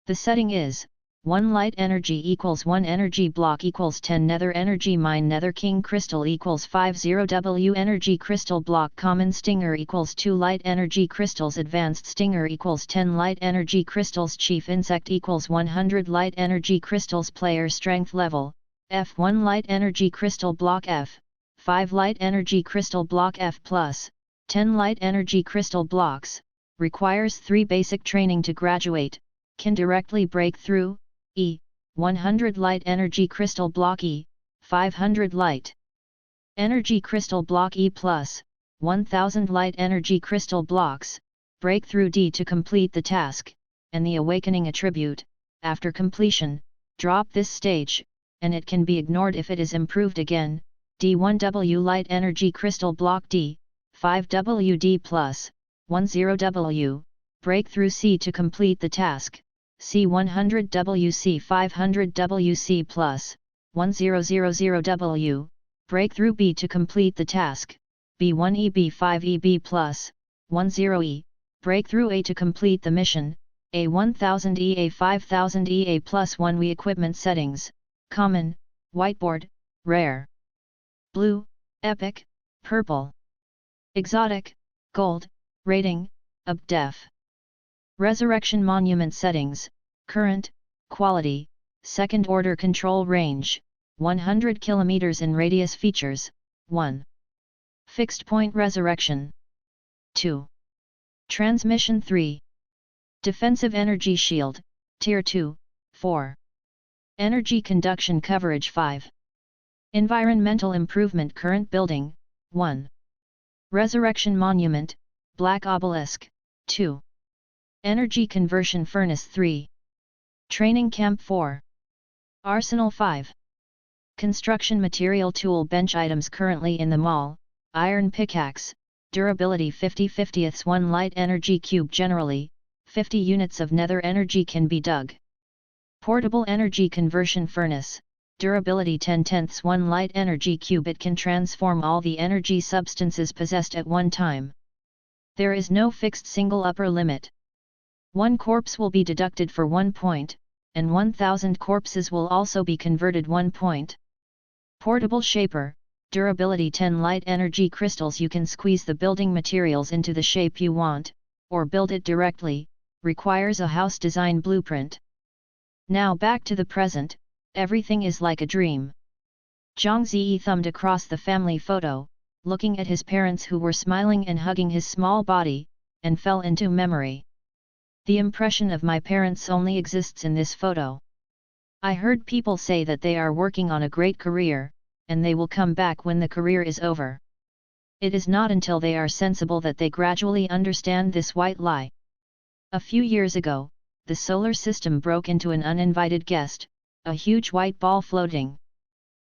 The setting is 1 light energy equals 1 energy block equals 10 nether energy mine nether king crystal equals 50 W energy crystal block common stinger equals 2 light energy crystals advanced stinger equals 10 light energy crystals chief insect equals 100 light energy crystals player strength level F1 light energy crystal block F 5 light energy crystal block F plus 10 light energy crystal blocks requires 3 basic training to graduate can directly break through E 100 light energy crystal block E 500 light energy crystal block E plus 1000 light energy crystal blocks breakthrough D to complete the task and the awakening attribute after completion drop this stage and it can be ignored if it is improved again D1W light energy crystal block D 5WD plus 10W breakthrough C to complete the task C100WC 500WC plus 1000W, breakthrough B to complete the task, B1E B5EB plus 10E, breakthrough A to complete the mission, A1000E A5000E A plus 1 We equipment settings, common, whiteboard, rare, blue, epic, purple, exotic, gold, rating, UP-def. Resurrection Monument settings, current, quality, second order control range, 100 km in radius features, 1. Fixed point resurrection. 2. Transmission 3. Defensive energy shield, tier 2, 4. Energy conduction coverage 5. Environmental improvement current building, 1. Resurrection monument, black obelisk, 2. Energy conversion furnace 3. Training camp 4. Arsenal 5. Construction material tool bench items currently in the mall, iron pickaxe, durability 50/50ths 1 light energy cube generally, 50 units of nether energy can be dug. Portable energy conversion furnace, durability 10/10ths 1 light energy cube it can transform all the energy substances possessed at one time. There is no fixed single upper limit. 1 corpse will be deducted for 1 point, and 1000 corpses will also be converted 1 point. Portable shaper, durability 10 light energy crystals you can squeeze the building materials into the shape you want, or build it directly, requires a house design blueprint. Now back to the present, everything is like a dream. Zhang Ziyi thumbed across the family photo, looking at his parents who were smiling and hugging his small body, and fell into memory. The impression of my parents only exists in this photo. I heard people say that they are working on a great career, and they will come back when the career is over. It is not until they are sensible that they gradually understand this white lie. A few years ago, the solar system broke into an uninvited guest, a huge white ball floating.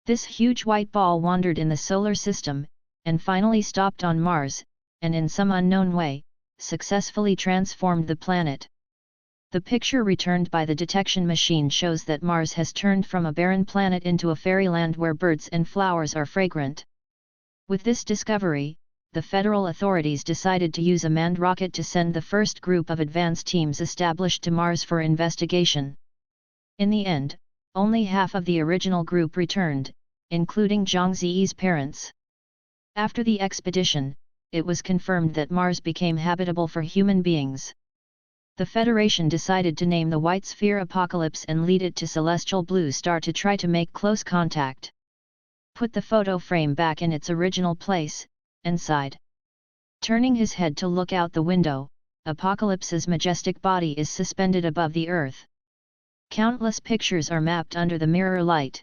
This huge white ball wandered in the solar system, and finally stopped on Mars, and in some unknown way, successfully transformed the planet. The picture returned by the detection machine shows that Mars has turned from a barren planet into a fairyland where birds and flowers are fragrant. With this discovery, the federal authorities decided to use a manned rocket to send the first group of advance teams established to Mars for investigation. In the end, only half of the original group returned, including Zhang Ziyi's parents. After the expedition, it was confirmed that Mars became habitable for human beings. The Federation decided to name the white sphere Apocalypse and lead it to celestial blue star to try to make close contact. Put the photo frame back in its original place, and sighed. Turning his head to look out the window, Apocalypse's majestic body is suspended above the earth. Countless pictures are mapped under the mirror light.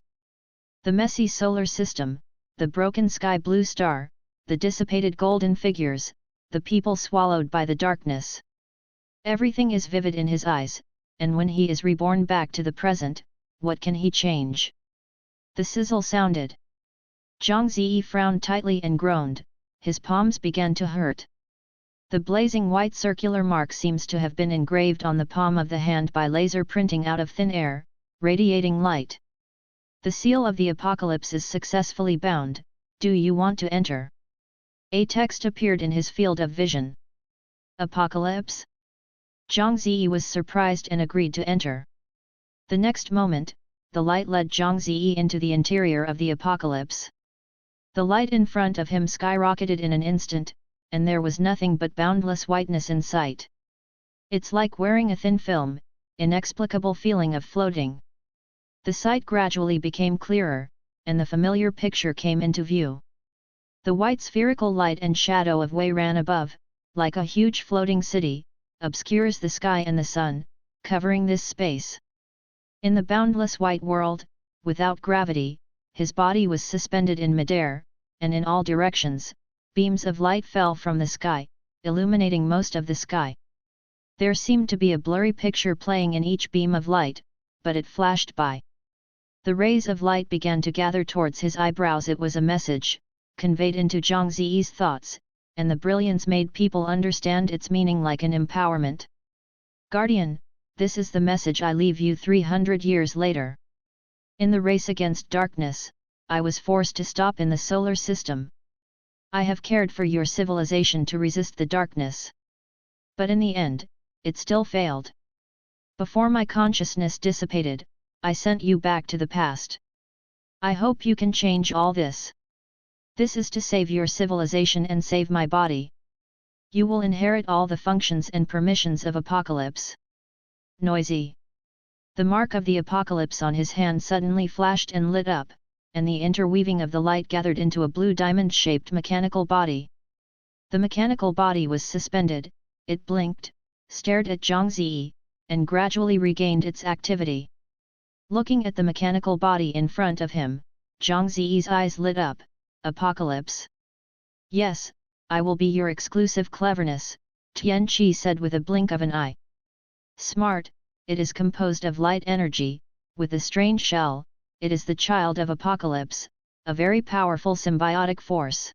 The messy solar system, the broken sky blue star, the dissipated golden figures, the people swallowed by the darkness. Everything is vivid in his eyes, and when he is reborn back to the present, what can he change? The sizzle sounded. Zhang Ziyi frowned tightly and groaned, his palms began to hurt. The blazing white circular mark seems to have been engraved on the palm of the hand by laser printing out of thin air, radiating light. The seal of the apocalypse is successfully bound. Do you want to enter? A text appeared in his field of vision. Apocalypse? Zhang Ziyi was surprised and agreed to enter. The next moment, the light led Zhang Ziyi into the interior of the apocalypse. The light in front of him skyrocketed in an instant, and there was nothing but boundless whiteness in sight. It's like wearing a thin film, inexplicable feeling of floating. The sight gradually became clearer, and the familiar picture came into view. The white spherical light and shadow of Wei ran above, like a huge floating city, obscures the sky and the sun, covering this space. In the boundless white world, without gravity, his body was suspended in midair, and in all directions, beams of light fell from the sky, illuminating most of the sky. There seemed to be a blurry picture playing in each beam of light, but it flashed by. The rays of light began to gather towards his eyebrows. It was a message, conveyed into Zhang Ziyi's thoughts, and the brilliance made people understand its meaning like an empowerment. Guardian, this is the message I leave you 300 years later. In the race against darkness, I was forced to stop in the solar system. I have cared for your civilization to resist the darkness. But in the end, it still failed. Before my consciousness dissipated, I sent you back to the past. I hope you can change all this. This is to save your civilization and save my body. You will inherit all the functions and permissions of Apocalypse. Noisy. The mark of the Apocalypse on his hand suddenly flashed and lit up, and the interweaving of the light gathered into a blue diamond-shaped mechanical body. The mechanical body was suspended, it blinked, stared at Zhang Ziyi, and gradually regained its activity. Looking at the mechanical body in front of him, Zhang Ziyi's eyes lit up. Apocalypse. Yes, I will be your exclusive cleverness, Tian Qi said with a blink of an eye. Smart, it is composed of light energy, with a strange shell, it is the child of Apocalypse, a very powerful symbiotic force.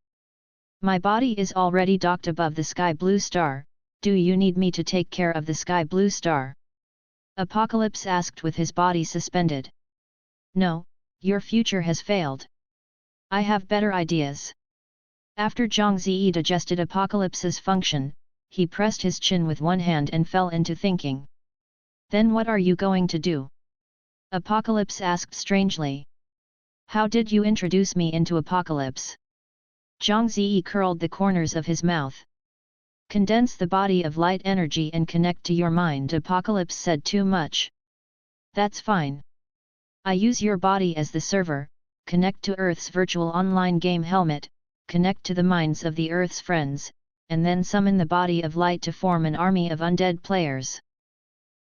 My body is already docked above the sky blue star, do you need me to take care of the sky blue star? Apocalypse asked with his body suspended. No, your future has failed. I have better ideas. After Zhang Ziyi digested Apocalypse's function, he pressed his chin with one hand and fell into thinking. Then what are you going to do? Apocalypse asked strangely. How did you introduce me into Apocalypse? Zhang Ziyi curled the corners of his mouth. Condense the body of light energy and connect to your mind. Apocalypse said too much. That's fine. I use your body as the server. Connect to Earth's virtual online game helmet, connect to the minds of the Earth's friends, and then summon the body of light to form an army of undead players.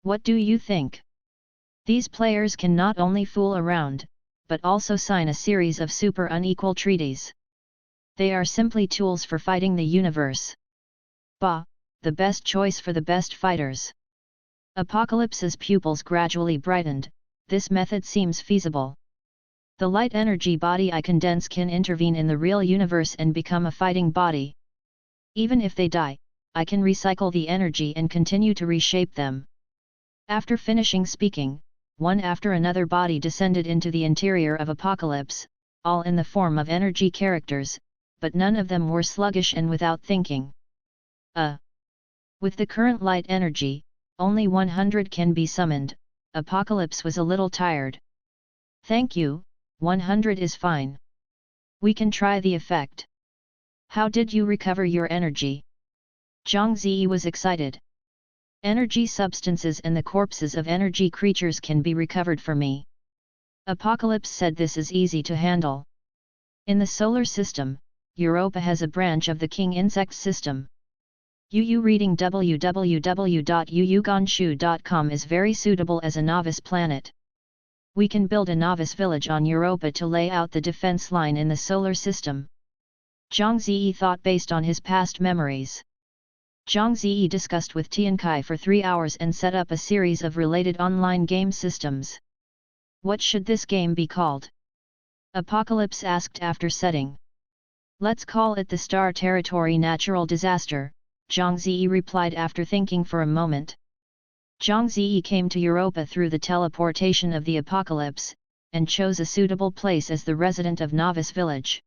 What do you think? These players can not only fool around, but also sign a series of super unequal treaties. They are simply tools for fighting the universe. Bah, the best choice for the best fighters. Apocalypse's pupils gradually brightened, this method seems feasible. The light energy body I condense can intervene in the real universe and become a fighting body. Even if they die, I can recycle the energy and continue to reshape them. After finishing speaking, one after another body descended into the interior of Apocalypse, all in the form of energy characters, but none of them were sluggish and without thinking. With the current light energy, only 100 can be summoned. Apocalypse was a little tired. Thank you. 100 is fine. We can try the effect. How did you recover your energy? Zhang Ziyi was excited. Energy substances and the corpses of energy creatures can be recovered for me. Apocalypse said this is easy to handle. In the solar system, Europa has a branch of the king insect system. UU reading www.uuganshu.com is very suitable as a novice planet. We can build a novice village on Europa to lay out the defense line in the solar system. Zhang Ziyi thought based on his past memories. Zhang Ziyi discussed with Tiankai for 3 hours and set up a series of related online game systems. What should this game be called? Apocalypse asked after setting. Let's call it the Star Territory Natural Disaster, Zhang Ziyi replied after thinking for a moment. Zhang Ziyi came to Europa through the teleportation of the Apocalypse, and chose a suitable place as the resident of Novice Village.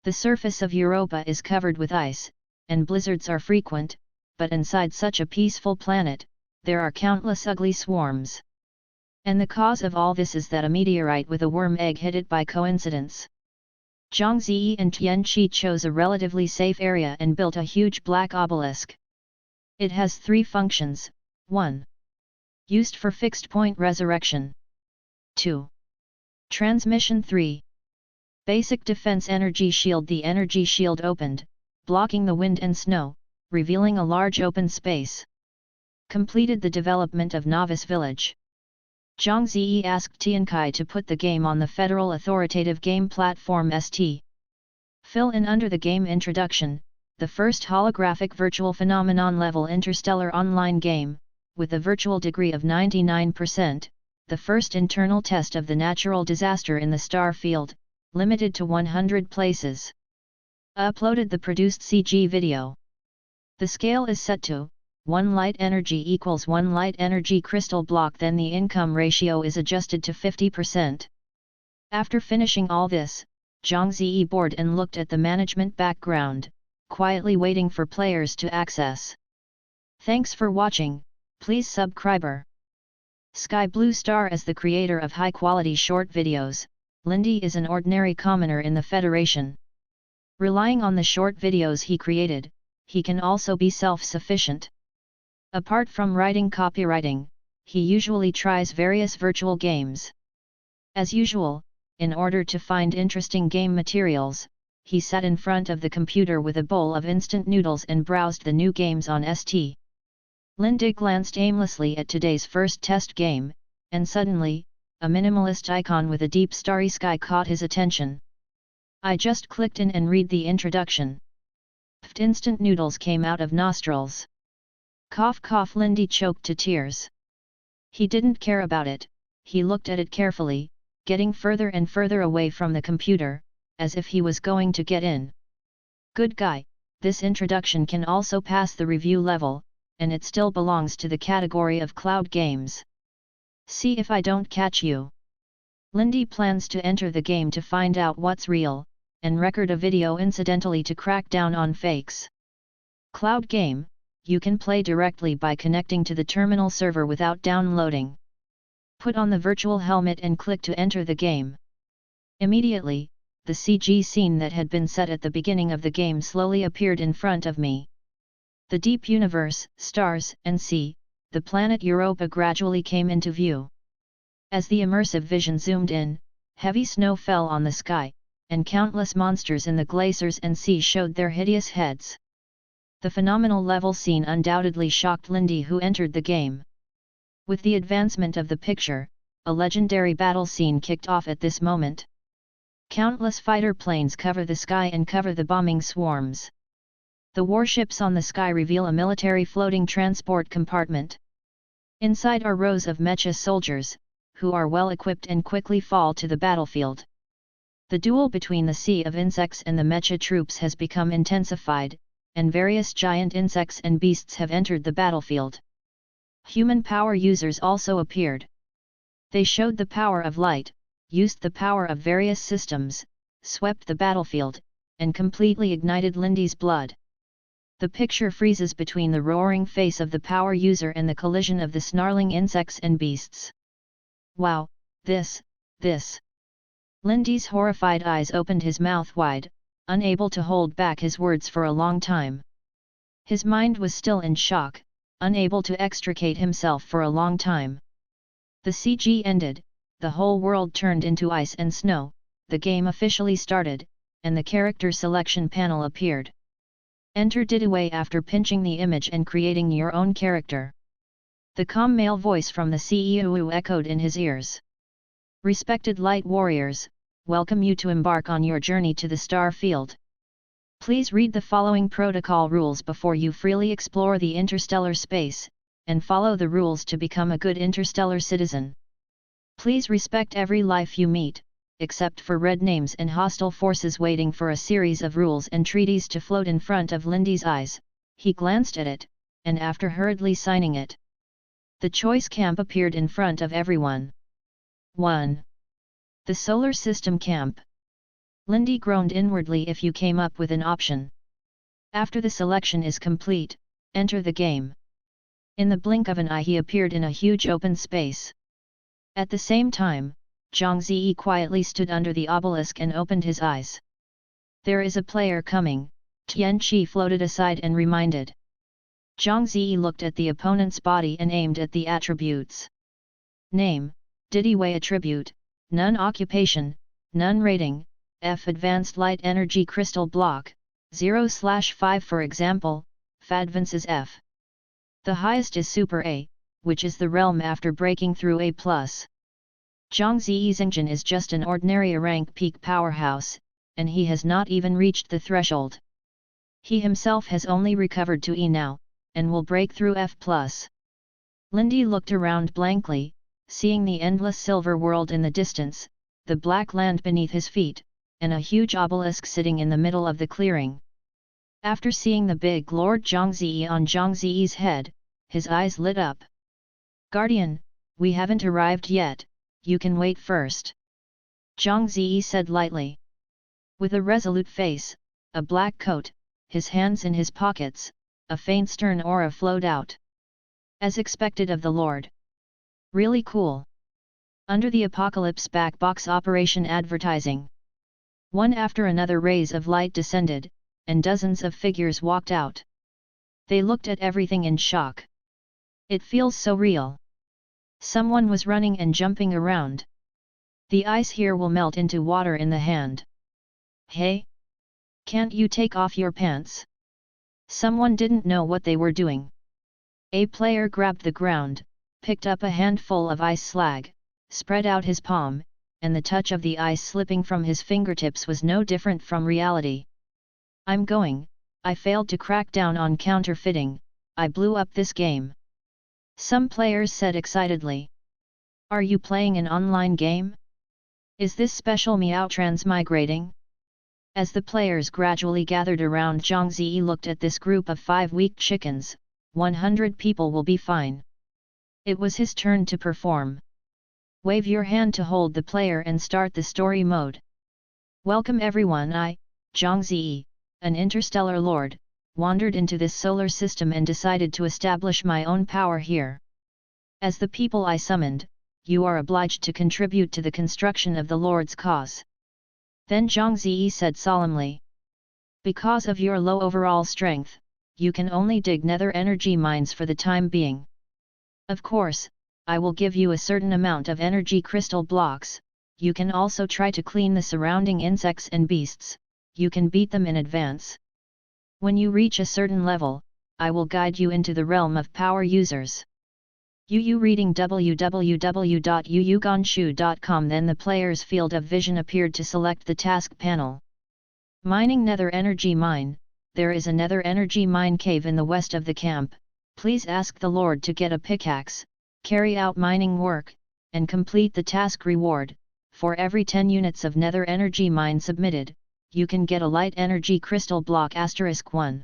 The surface of Europa is covered with ice, and blizzards are frequent, but inside such a peaceful planet, there are countless ugly swarms. And the cause of all this is that a meteorite with a worm egg hit it by coincidence. Zhang Ziyi and Tian Qi chose a relatively safe area and built a huge black obelisk. It has 3 functions: 1. Used for fixed-point resurrection. 2. Transmission. 3. Basic defense energy shield. The energy shield opened, blocking the wind and snow, revealing a large open space. Completed the development of Novice Village. Zhang Ziyi asked Tiankai to put the game on the Federal Authoritative Game Platform ST. Fill in under the game introduction, the first holographic virtual phenomenon level interstellar online game, with a virtual degree of 99%, the first internal test of the natural disaster in the star field, limited to 100 places. Uploaded the produced CG video. The scale is set to 1 light energy equals 1 light energy crystal block, then the income ratio is adjusted to 50%. After finishing all this, Zhang Ziyi bored and looked at the management background, quietly waiting for players to access. Thanks for watching, please subscribe. Sky Blue Star. As the creator of high-quality short videos, Lindy is an ordinary commoner in the Federation. Relying on the short videos he created, he can also be self-sufficient. Apart from writing copywriting, he usually tries various virtual games. As usual, in order to find interesting game materials, he sat in front of the computer with a bowl of instant noodles and browsed the new games on ST. Lindy glanced aimlessly at today's first test game, and suddenly, a minimalist icon with a deep starry sky caught his attention. I just clicked in and read the introduction. Pft, instant noodles came out of nostrils. Cough cough. Lindy choked to tears. He didn't care about it, he looked at it carefully, getting further and further away from the computer, as if he was going to get in. Good guy, this introduction can also pass the review level, and it still belongs to the category of cloud games. See if I don't catch you. Lindy plans to enter the game to find out what's real, and record a video incidentally to crack down on fakes. Cloud game, you can play directly by connecting to the terminal server without downloading. Put on the virtual helmet and click to enter the game. Immediately, the CG scene that had been set at the beginning of the game slowly appeared in front of me. The deep universe, stars, and sea, the planet Europa gradually came into view. As the immersive vision zoomed in, heavy snow fell on the sky, and countless monsters in the glaciers and sea showed their hideous heads. The phenomenal level scene undoubtedly shocked Lindy, who entered the game. With the advancement of the picture, a legendary battle scene kicked off at this moment. Countless fighter planes cover the sky and cover the bombing swarms. The warships on the sky reveal a military floating transport compartment. Inside are rows of mecha soldiers, who are well equipped and quickly fall to the battlefield. The duel between the sea of insects and the mecha troops has become intensified, and various giant insects and beasts have entered the battlefield. Human power users also appeared. They showed the power of light, used the power of various systems, swept the battlefield, and completely ignited Lindy's blood. The picture freezes between the roaring face of the power user and the collision of the snarling insects and beasts. Wow, this. Lindy's horrified eyes opened, his mouth wide, unable to hold back his words for a long time. His mind was still in shock, unable to extricate himself for a long time. The CG ended, the whole world turned into ice and snow, the game officially started, and the character selection panel appeared. Enter Didaway after pinching the image and creating your own character. The calm male voice from the CEO echoed in his ears. Respected light warriors, welcome you to embark on your journey to the star field. Please read the following protocol rules before you freely explore the interstellar space, and follow the rules to become a good interstellar citizen. Please respect every life you meet, except for red names and hostile forces waiting for a series of rules and treaties to float in front of Lindy's eyes. He glanced at it, and after hurriedly signing it, the choice camp appeared in front of everyone. 1. The Solar System Camp. Lindy groaned inwardly if you came up with an option. After the selection is complete, enter the game. In the blink of an eye he appeared in a huge open space. At the same time, Zhang Ziyi quietly stood under the obelisk and opened his eyes. There is a player coming, Tian Qi floated aside and reminded. Zhang Ziyi looked at the opponent's body and aimed at the attributes. Name, Didi Wei attribute, none occupation, none rating, F advanced light energy crystal block, 0/5 for example, Fadvance's F. The highest is Super A, which is the realm after breaking through A+. Zhang Ziyi's engine is just an ordinary rank peak powerhouse, and he has not even reached the threshold. He himself has only recovered to E now, and will break through F+. Lindy looked around blankly, seeing the endless silver world in the distance, the black land beneath his feet, and a huge obelisk sitting in the middle of the clearing. After seeing the big Lord Zhang Ziyi on Zhang Ziyi's head, his eyes lit up. Guardian, we haven't arrived yet, you can wait first. Zhang Ziyi said lightly. With a resolute face, a black coat, his hands in his pockets, a faint stern aura flowed out. As expected of the Lord. Really cool. Under the apocalypse back box operation advertising. One after another rays of light descended, and dozens of figures walked out. They looked at everything in shock. It feels so real. Someone was running and jumping around. The ice here will melt into water in the hand. Hey? Can't you take off your pants? Someone didn't know what they were doing. A player grabbed the ground, picked up a handful of ice slag, spread out his palm, and the touch of the ice slipping from his fingertips was no different from reality. I failed to crack down on counterfeiting, I blew up this game. Some players said excitedly. Are you playing an online game? Is this special Meow transmigrating? As the players gradually gathered around, Zhang Ziyi looked at this group of 5 weak chickens, 100 people will be fine. It was his turn to perform. Wave your hand to hold the player and start the story mode. Welcome everyone, I, Zhang Ziyi, an interstellar lord, wandered into this solar system and decided to establish my own power here. As the people I summoned, you are obliged to contribute to the construction of the Lord's cause. Then Zhang Ziyi said solemnly. Because of your low overall strength, you can only dig nether energy mines for the time being. Of course, I will give you a certain amount of energy crystal blocks, you can also try to clean the surrounding insects and beasts, you can beat them in advance. When you reach a certain level, I will guide you into the realm of power users. Yu reading www.yuyugonshu.com. Then the player's field of vision appeared to select the task panel. Mining nether energy mine, there is a nether energy mine cave in the west of the camp, please ask the Lord to get a pickaxe, carry out mining work, and complete the task reward. For every 10 units of nether energy mine submitted, you can get a light energy crystal block *1.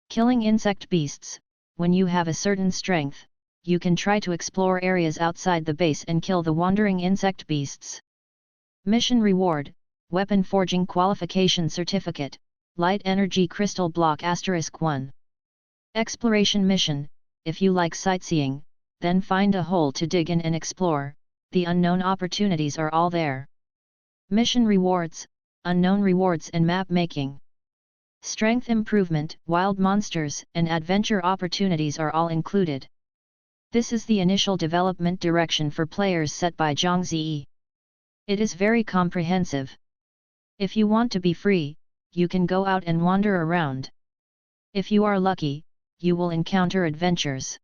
Killing insect beasts, when you have a certain strength, you can try to explore areas outside the base and kill the wandering insect beasts. Mission reward, weapon forging qualification certificate, light energy crystal block *1. Exploration mission, if you like sightseeing, then find a hole to dig in and explore, the unknown opportunities are all there. Mission rewards, unknown rewards and map making. Strength improvement, wild monsters and adventure opportunities are all included. This is the initial development direction for players set by Zhang Ziyi. It is very comprehensive. If you want to be free, you can go out and wander around. If you are lucky, you will encounter adventures.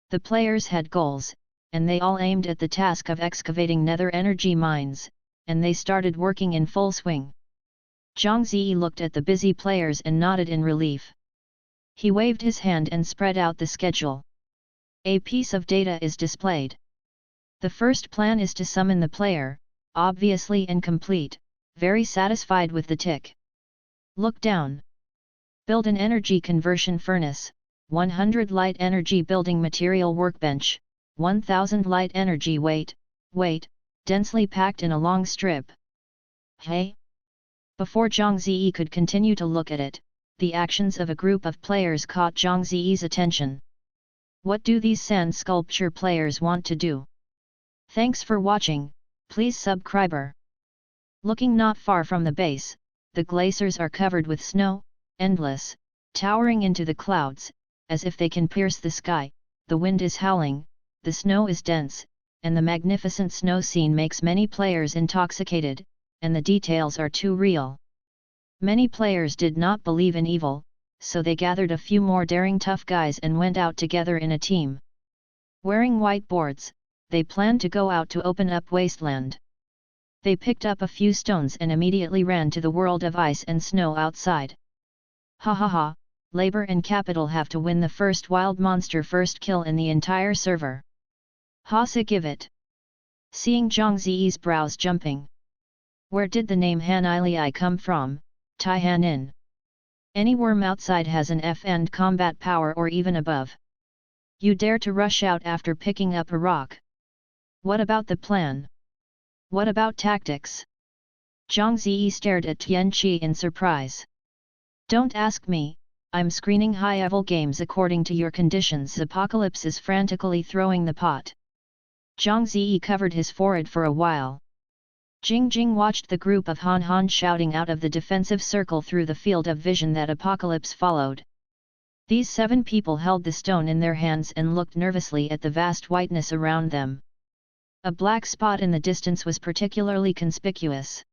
The players had goals, and they all aimed at the task of excavating nether energy mines, and they started working in full swing. Zhang Ziyi looked at the busy players and nodded in relief. He waved his hand and spread out the schedule. A piece of data is displayed. The first plan is to summon the player, obviously incomplete, very satisfied with the tick. Look down. Build an energy conversion furnace, 100 light energy building material workbench, 1000 light energy weight, densely packed in a long strip. Hey? Before Zhang Ziyi could continue to look at it, the actions of a group of players caught Zhang Ziyi's attention. What do these sand sculpture players want to do? Thanks for watching, please subscribe. Looking not far from the base, the glaciers are covered with snow, endless, towering into the clouds, as if they can pierce the sky. The wind is howling, the snow is dense, and the magnificent snow scene makes many players intoxicated, and the details are too real. Many players did not believe in evil, so they gathered a few more daring tough guys and went out together in a team. Wearing white boards, they planned to go out to open up wasteland. They picked up a few stones and immediately ran to the world of ice and snow outside. Ha ha ha, labor and capital have to win the first wild monster first kill in the entire server. Ha sa give it. Seeing Zhang Ziyi's brows jumping. Where did the name Han Ili come from, Tai Han In? Any worm outside has an F and combat power or even above. You dare to rush out after picking up a rock. What about the plan? What about tactics? Zhang Ziyi stared at Tian Qi in surprise. Don't ask me, I'm screening high-level games according to your conditions. Apocalypse is frantically throwing the pot. Zhang Ziyi covered his forehead for a while. Jing Jing watched the group of Han Han shouting out of the defensive circle through the field of vision that Apocalypse followed. These 7 people held the stone in their hands and looked nervously at the vast whiteness around them. A black spot in the distance was particularly conspicuous.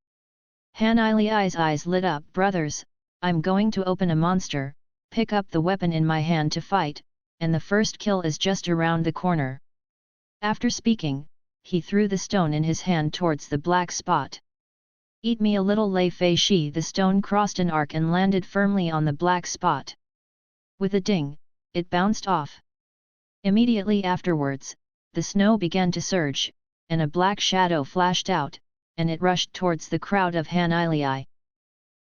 Han Ili's eyes lit up. Brothers, I'm going to open a monster, pick up the weapon in my hand to fight, and the first kill is just around the corner. After speaking, he threw the stone in his hand towards the black spot. Eat me a little Lei Fei Shi. The stone crossed an arc and landed firmly on the black spot. With a ding, it bounced off. Immediately afterwards, the snow began to surge, and a black shadow flashed out, and it rushed towards the crowd of Han Ili.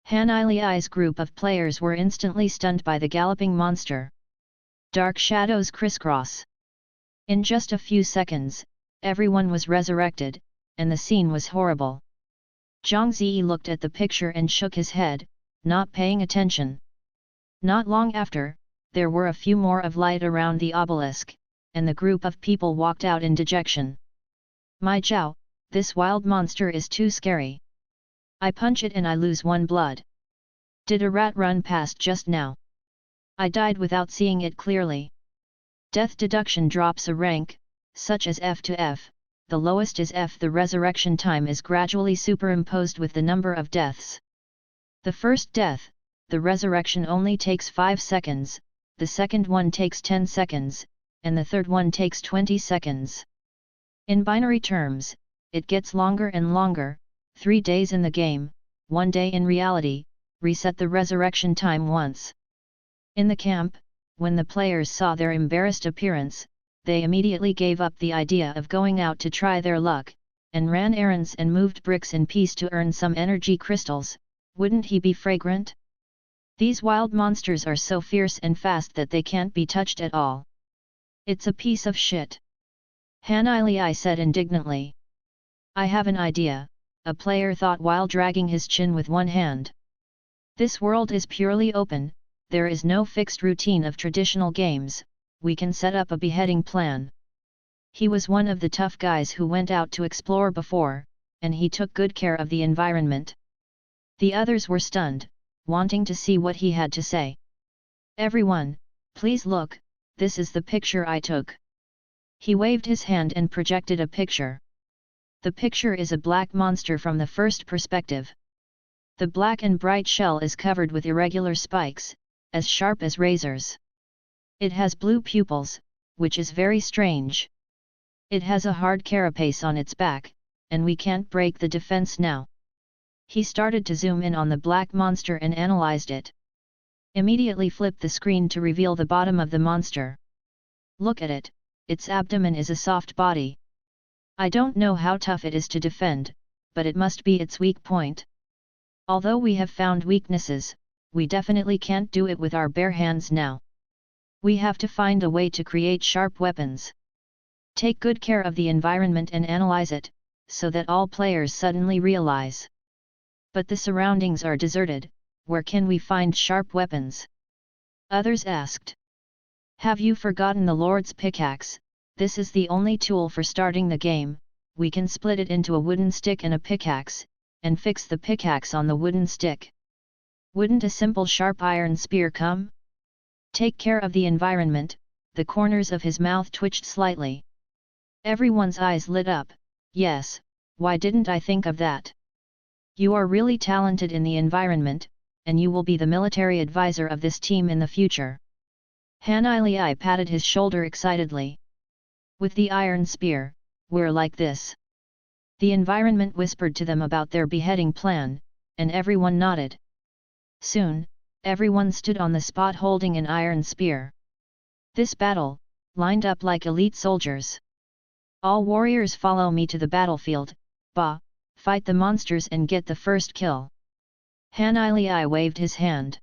Han Ili's group of players were instantly stunned by the galloping monster. Dark shadows crisscross. In just a few seconds, everyone was resurrected, and the scene was horrible. Zhang Ziyi looked at the picture and shook his head, not paying attention. Not long after, there were a few more of light around the obelisk, and the group of people walked out in dejection. My Zhao, this wild monster is too scary. I punch it and I lose 1 blood. Did a rat run past just now? I died without seeing it clearly. Death deduction drops a rank, such as F to F, the lowest is F. The resurrection time is gradually superimposed with the number of deaths. The first death, the resurrection only takes 5 seconds, the second one takes 10 seconds, and the third one takes 20 seconds. In binary terms, it gets longer and longer, 3 days in the game, 1 day in reality. Reset the resurrection time once. In the camp, when the players saw their embarrassed appearance, they immediately gave up the idea of going out to try their luck, and ran errands and moved bricks in peace to earn some energy crystals. Wouldn't he be fragrant? These wild monsters are so fierce and fast that they can't be touched at all. It's a piece of shit. Han Ili said indignantly. I have an idea, a player thought while dragging his chin with one hand. This world is purely open, there is no fixed routine of traditional games, we can set up a beheading plan. He was one of the tough guys who went out to explore before, and he took good care of the environment. The others were stunned, wanting to see what he had to say. Everyone, please look, this is the picture I took. He waved his hand and projected a picture. The picture is a black monster from the first perspective. The black and bright shell is covered with irregular spikes, as sharp as razors. It has blue pupils, which is very strange. It has a hard carapace on its back, and we can't break the defense now. He started to zoom in on the black monster and analyzed it. Immediately flipped the screen to reveal the bottom of the monster. Look at it, its abdomen is a soft body. I don't know how tough it is to defend, but it must be its weak point. Although we have found weaknesses, we definitely can't do it with our bare hands now. We have to find a way to create sharp weapons. Take good care of the environment and analyze it, so that all players suddenly realize. But the surroundings are deserted, where can we find sharp weapons? Others asked. Have you forgotten the Lord's pickaxe? This is the only tool for starting the game. We can split it into a wooden stick and a pickaxe, and fix the pickaxe on the wooden stick. Wouldn't a simple sharp iron spear come? Take care of the environment. The corners of his mouth twitched slightly. Everyone's eyes lit up. Yes, why didn't I think of that? You are really talented in the environment, and you will be the military advisor of this team in the future. Han Ili patted his shoulder excitedly. With the iron spear, we're like this. The environment whispered to them about their beheading plan, and everyone nodded. Soon, everyone stood on the spot holding an iron spear. This battle, lined up like elite soldiers. All warriors follow me to the battlefield, fight the monsters and get the first kill. Han Ili waved his hand.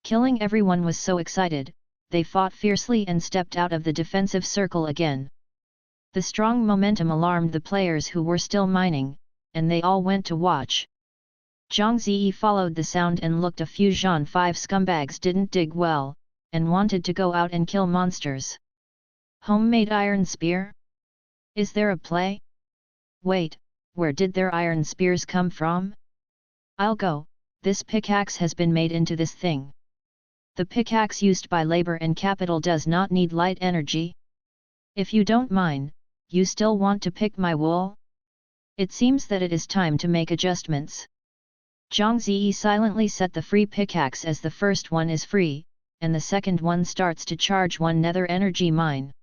Killing everyone was so excited, they fought fiercely and stepped out of the defensive circle again. The strong momentum alarmed the players who were still mining, and they all went to watch. Zhang Ziyi followed the sound and looked. A few Zhan 5 scumbags didn't dig well, and wanted to go out and kill monsters. Homemade iron spear? Is there a play? Wait, where did their iron spears come from? I'll go, this pickaxe has been made into this thing. The pickaxe used by labor and capital does not need light energy. If you don't mind, you still want to pick my wool? It seems that it is time to make adjustments. Zhang Ziyi silently set the free pickaxe as the first one is free, and the second one starts to charge one nether energy mine.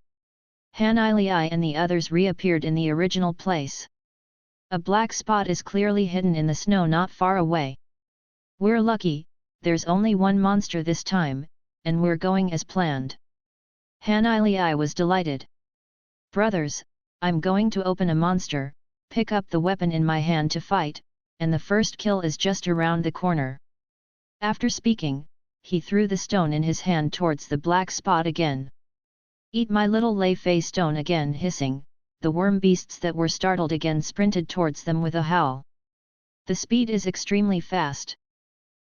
Han Ili and the others reappeared in the original place. A black spot is clearly hidden in the snow not far away. We're lucky, there's only one monster this time, and we're going as planned. Han Ili was delighted. Brothers, I'm going to open a monster, pick up the weapon in my hand to fight, and the first kill is just around the corner. After speaking, he threw the stone in his hand towards the black spot again. Eat my little Lei stone again. Hissing, the worm beasts that were startled again sprinted towards them with a howl. The speed is extremely fast.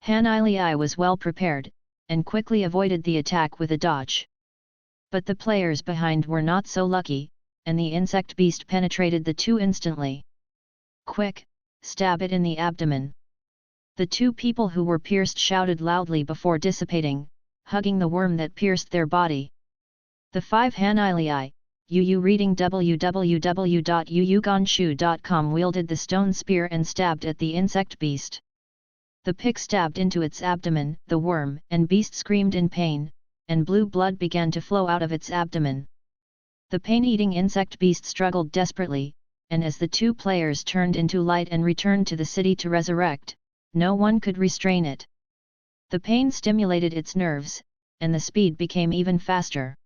Han Ili was well prepared, and quickly avoided the attack with a dodge. But the players behind were not so lucky, and the insect beast penetrated the two instantly. Quick, stab it in the abdomen. The two people who were pierced shouted loudly before dissipating, hugging the worm that pierced their body. The 5 Han Ili, Yu reading www.yuyuganshu.com wielded the stone spear and stabbed at the insect beast. The pick stabbed into its abdomen, the worm and beast screamed in pain, and blue blood began to flow out of its abdomen. The pain-eating insect beast struggled desperately, and as the two players turned into light and returned to the city to resurrect, no one could restrain it. The pain stimulated its nerves, and the speed became even faster.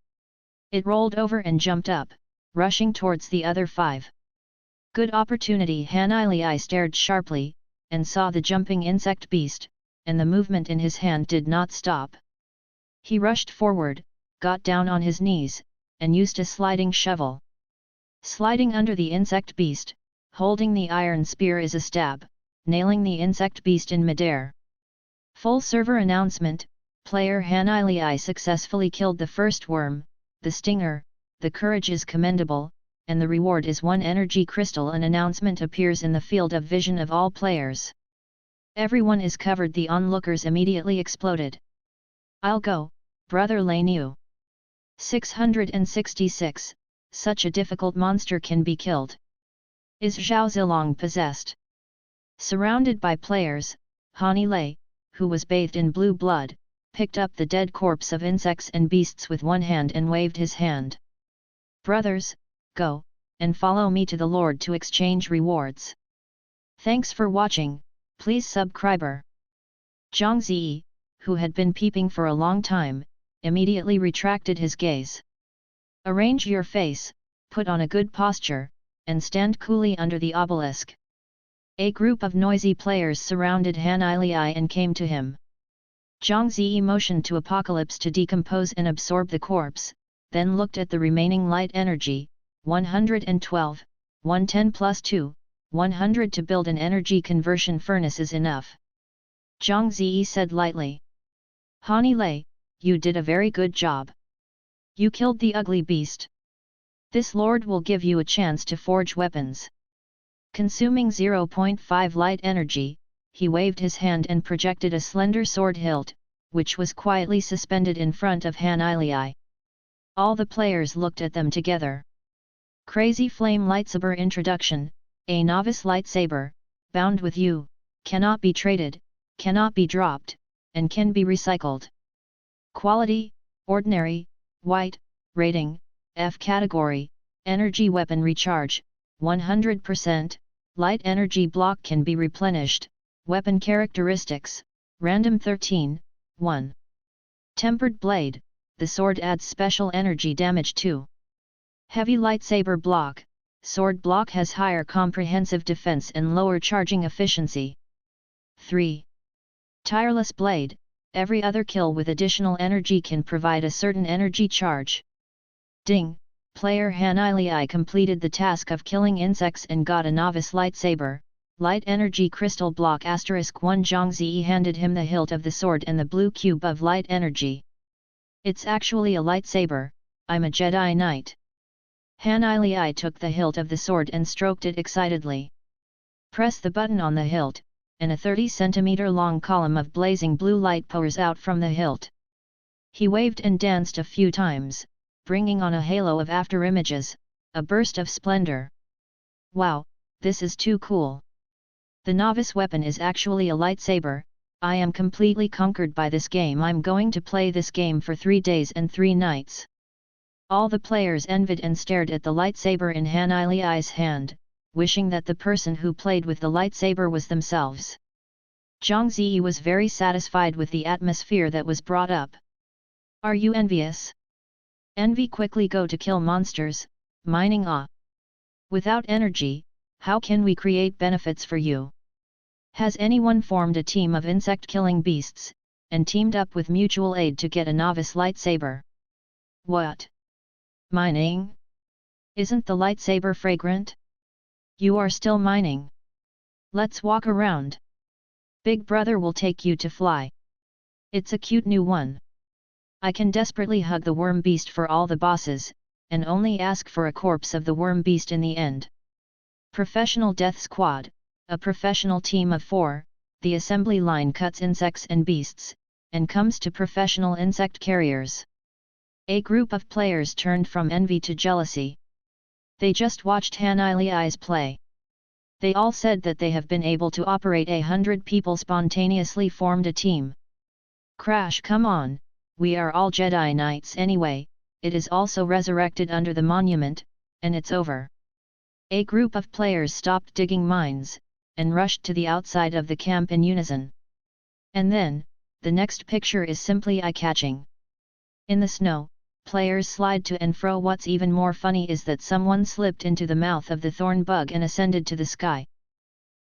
It rolled over and jumped up, rushing towards the other 5. Good opportunity. Han Ili stared sharply, and saw the jumping insect beast, and the movement in his hand did not stop. He rushed forward, got down on his knees, and used a sliding shovel. Sliding under the insect beast, holding the iron spear is a stab, nailing the insect beast in midair. Full server announcement, player Han Ili successfully killed the first worm, the stinger. The courage is commendable, and the reward is 1 energy crystal. An announcement appears in the field of vision of all players. Everyone is covered. The onlookers immediately exploded. I'll go, brother Lei Niu. 666, such a difficult monster can be killed. Is Zhao Zilong possessed? Surrounded by players, Han Ili, who was bathed in blue blood, picked up the dead corpse of insects and beasts with one hand and waved his hand. Brothers, go, and follow me to the Lord to exchange rewards. Thanks for watching, please subscriber. Zhang Ziyi, who had been peeping for a long time, immediately retracted his gaze. Arrange your face, put on a good posture, and stand coolly under the obelisk. A group of noisy players surrounded Han Ili and came to him. Zhang Ziyi motioned to Apocalypse to decompose and absorb the corpse, then looked at the remaining light energy, 112, 110 plus 2, 100 to build an energy conversion furnace is enough. Zhang Ziyi said lightly. Han Ili, you did a very good job. You killed the ugly beast. This lord will give you a chance to forge weapons. Consuming 0.5 light energy, he waved his hand and projected a slender sword hilt, which was quietly suspended in front of Han Ili. All the players looked at them together. Crazy Flame Lightsaber Introduction. A novice lightsaber, bound with you, cannot be traded, cannot be dropped, and can be recycled. Quality, Ordinary, White, Rating, F Category, Energy Weapon Recharge, 100%, Light Energy Block can be replenished, Weapon Characteristics, Random 13, 1. Tempered Blade, the sword adds special energy damage too. Heavy Lightsaber Block, sword block has higher comprehensive defense and lower charging efficiency. 3. Tireless Blade, every other kill with additional energy can provide a certain energy charge. Ding! Player Han Ili completed the task of killing insects and got a novice lightsaber, Light Energy Crystal Block *1. Zhang Ziyi handed him the hilt of the sword and the blue cube of light energy. It's actually a lightsaber, I'm a Jedi Knight. Han Ili took the hilt of the sword and stroked it excitedly. Press the button on the hilt, and a 30 cm long column of blazing blue light pours out from the hilt. He waved and danced a few times, bringing on a halo of afterimages, a burst of splendor. Wow, this is too cool. The novice weapon is actually a lightsaber. I am completely conquered by this game. I'm going to play this game for 3 days and 3 nights. All the players envied and stared at the lightsaber in Han Ili's hand, wishing that the person who played with the lightsaber was themselves. Zhang Ziyi was very satisfied with the atmosphere that was brought up. Are you envious? Envy quickly go to kill monsters, mining ah. Without energy, how can we create benefits for you? Has anyone formed a team of insect-killing beasts, and teamed up with mutual aid to get a novice lightsaber? What? Mining? Isn't the lightsaber fragrant? You are still mining. Let's walk around. Big Brother will take you to fly. It's a cute new one. I can desperately hug the worm beast for all the bosses, and only ask for a corpse of the worm beast in the end. Professional Death Squad, a professional team of 4, the assembly line cuts insects and beasts, and comes to professional insect carriers. A group of players turned from envy to jealousy. They just watched Han Ili's play. They all said that they have been able to operate 100 people spontaneously formed a team. Crash, come on, we are all Jedi Knights anyway, it is also resurrected under the monument, and it's over. A group of players stopped digging mines, and rushed to the outside of the camp in unison. And then, the next picture is simply eye-catching. In the snow, players slide to and fro. What's even more funny is that someone slipped into the mouth of the thorn bug and ascended to the sky.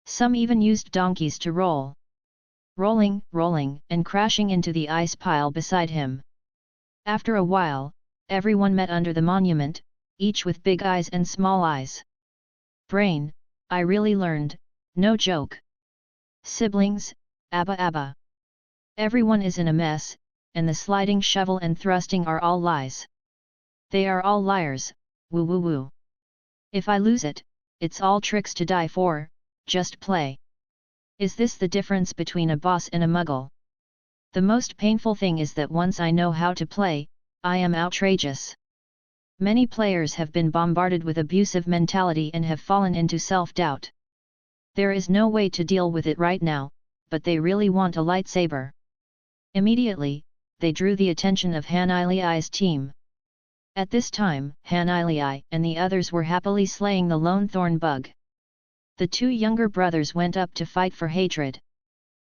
Some even used donkeys to roll. Rolling, and crashing into the ice pile beside him. After a while, everyone met under the monument, each with big eyes and small eyes. Brain, I really learned, no joke. Siblings, abba. Everyone is in a mess, and the sliding shovel and thrusting are all lies. They are all liars, woo. If I lose it, it's all tricks to die for, just play. Is this the difference between a boss and a muggle? The most painful thing is that once I know how to play, I am outrageous. Many players have been bombarded with abusive mentality and have fallen into self-doubt. There is no way to deal with it right now, but they really want a lightsaber. Immediately, they drew the attention of Han Ili's team. At this time, Han Ili and the others were happily slaying the lone thorn bug. The 2 younger brothers went up to fight for hatred.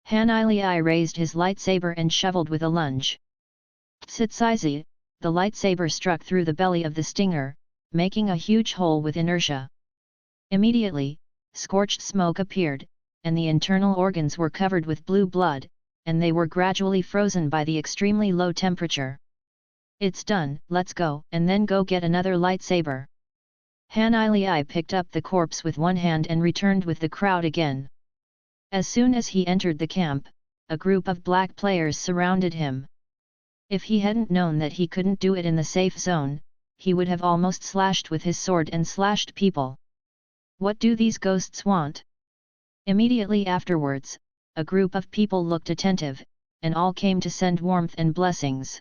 Han Ili raised his lightsaber and shoveled with a lunge. Tsitsizi, the lightsaber struck through the belly of the stinger, making a huge hole with inertia. Immediately, scorched smoke appeared, and the internal organs were covered with blue blood, and they were gradually frozen by the extremely low temperature. It's done, let's go, and then go get another lightsaber. Han Ili picked up the corpse with one hand and returned with the crowd again. As soon as he entered the camp, a group of black players surrounded him. If he hadn't known that he couldn't do it in the safe zone, he would have almost slashed with his sword and slashed people. What do these ghosts want? Immediately afterwards, a group of people looked attentive, and all came to send warmth and blessings.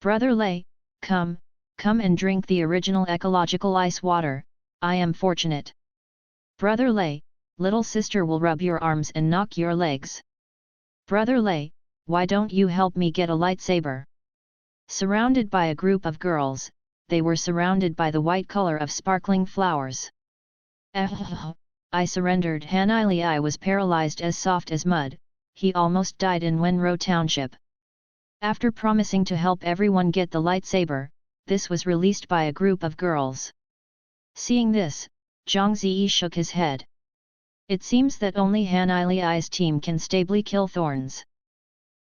Brother Lei, come and drink the original ecological ice water, I am fortunate. Brother Lei, little sister will rub your arms and knock your legs. Brother Lei, why don't you help me get a lightsaber? Surrounded by a group of girls, they were surrounded by the white color of sparkling flowers. I surrendered. Hanili was paralyzed as soft as mud, he almost died in Wenro Township. After promising to help everyone get the lightsaber, this was released by a group of girls. Seeing this, Zhang Ziyi shook his head. It seems that only Hanili's team can stably kill thorns.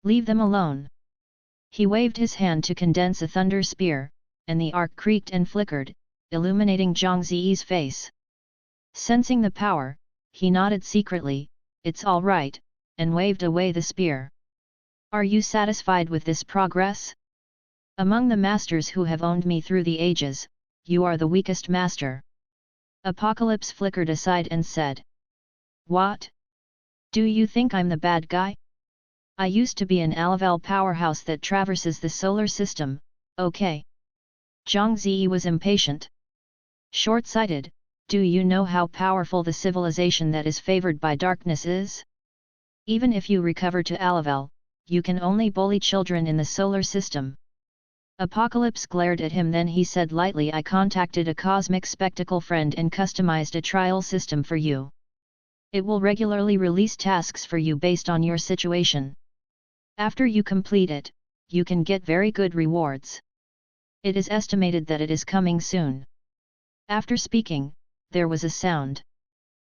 Leave them alone. He waved his hand to condense a thunder spear, and the arc creaked and flickered, illuminating Zhang Ziyi's face. Sensing the power, he nodded secretly, "It's all right," and waved away the spear. Are you satisfied with this progress? Among the masters who have owned me through the ages, you are the weakest master. Apocalypse flickered aside and said. What? Do you think I'm the bad guy? I used to be an Alavel powerhouse that traverses the solar system, okay? Zhang Ziyi was impatient. Short-sighted, do you know how powerful the civilization that is favored by darkness is? Even if you recover to Alavel, you can only bully children in the solar system. Apocalypse glared at him, then he said lightly, I contacted a cosmic spectacle friend and customized a trial system for you. It will regularly release tasks for you based on your situation. After you complete it, you can get very good rewards. It is estimated that it is coming soon. After speaking, there was a sound.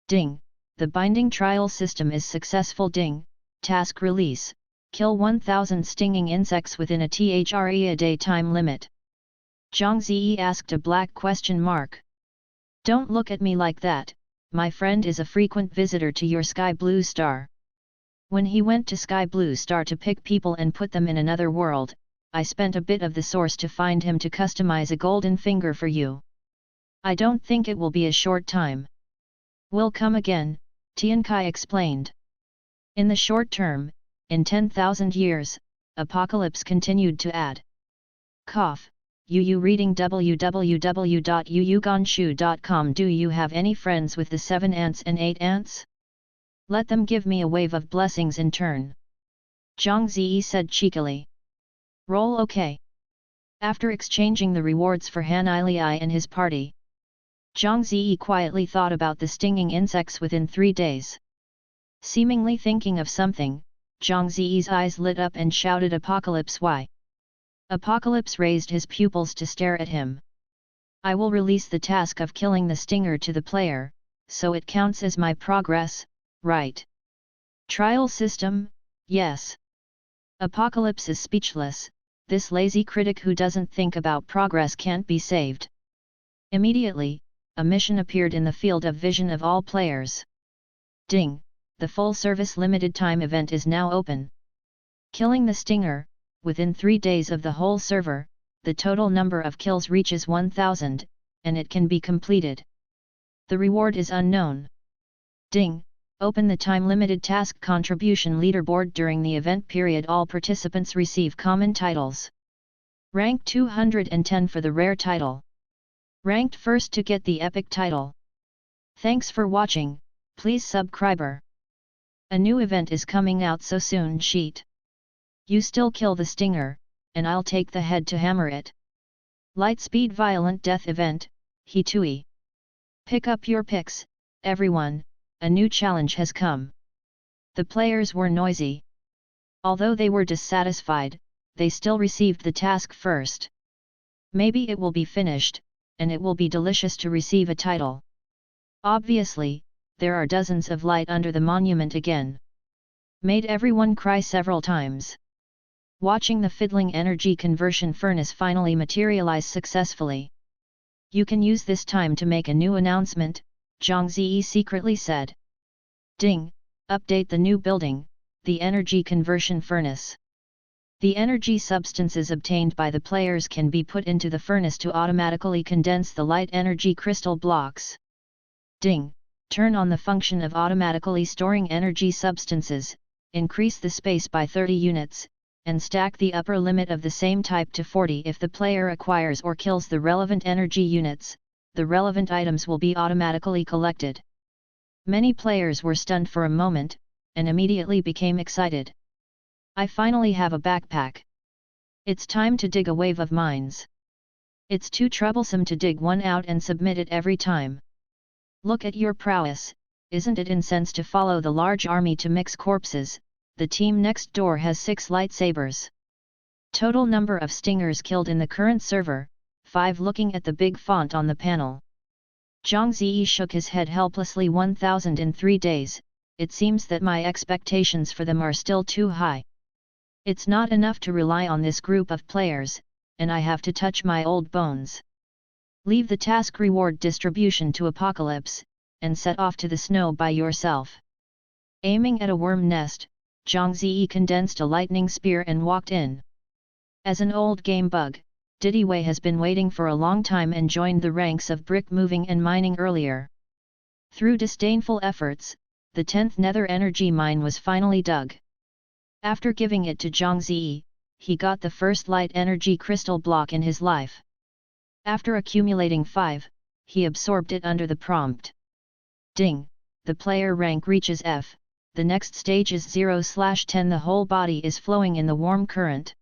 Ding, the binding trial system is successful. Ding, task release, kill 1000 stinging insects within a a day time limit. Zhang Ziyi asked a black question mark. Don't look at me like that, my friend is a frequent visitor to your Sky Blue Star. When he went to Sky Blue Star to pick people and put them in another world, I spent a bit of the source to find him to customize a golden finger for you. I don't think it will be a short time. Will come again, Tiankai explained. In the short term, in 10,000 years, Apocalypse continued to add. Cough, Yu reading www.yuyuganshu.com. Do you have any friends with the 7 ants and 8 ants? Let them give me a wave of blessings in turn. Zhang Ziyi said cheekily. Roll OK. After exchanging the rewards for Hanili and his party, Zhang Ziyi quietly thought about the stinging insects within 3 days. Seemingly thinking of something, Zhang Ziyi's eyes lit up and shouted, Apocalypse, why? Apocalypse raised his pupils to stare at him. I will release the task of killing the stinger to the player, so it counts as my progress, right? Trial system, yes. Apocalypse is speechless, this lazy critic who doesn't think about progress can't be saved. Immediately, a mission appeared in the field of vision of all players. Ding, the full service limited time event is now open. Killing the stinger, within 3 days of the whole server, the total number of kills reaches 1000, and it can be completed. The reward is unknown. Ding, open the time-limited task contribution leaderboard during the event period. All participants receive common titles. Rank 210 for the rare title. Ranked first to get the epic title. Thanks for watching, please subscriber. A new event is coming out so soon. Sheet. You still kill the stinger, and I'll take the head to hammer it. Lightspeed violent death event, Hitui. Pick up your picks, everyone, a new challenge has come. The players were noisy. Although they were dissatisfied, they still received the task first. Maybe it will be finished, and it will be delicious to receive a title. Obviously, there are dozens of light under the monument again. Made everyone cry several times. Watching the fiddling energy conversion furnace finally materialize successfully. You can use this time to make a new announcement, Zhang Ziyi secretly said. Ding, update the new building, the energy conversion furnace. The energy substances obtained by the players can be put into the furnace to automatically condense the light energy crystal blocks. Ding! Turn on the function of automatically storing energy substances, increase the space by 30 units, and stack the upper limit of the same type to 40. If the player acquires or kills the relevant energy units, the relevant items will be automatically collected. Many players were stunned for a moment, and immediately became excited. I finally have a backpack. It's time to dig a wave of mines. It's too troublesome to dig one out and submit it every time. Look at your prowess, isn't it incense to follow the large army to mix corpses? The team next door has 6 lightsabers. Total number of stingers killed in the current server, 5. Looking at the big font on the panel, Zhang Ziyi shook his head helplessly. 1000 in 3 days, it seems that my expectations for them are still too high. It's not enough to rely on this group of players, and I have to touch my old bones. Leave the task reward distribution to Apocalypse, and set off to the snow by yourself. Aiming at a worm nest, Zhang Ziyi condensed a lightning spear and walked in. As an old game bug, Didiwei has been waiting for a long time and joined the ranks of brick moving and mining earlier. Through disdainful efforts, the 10th nether energy mine was finally dug. After giving it to Zhang Ziyi, he got the first light energy crystal block in his life. After accumulating 5, he absorbed it under the prompt. Ding! The player rank reaches F, the next stage is 0/10. The whole body is flowing in the warm current.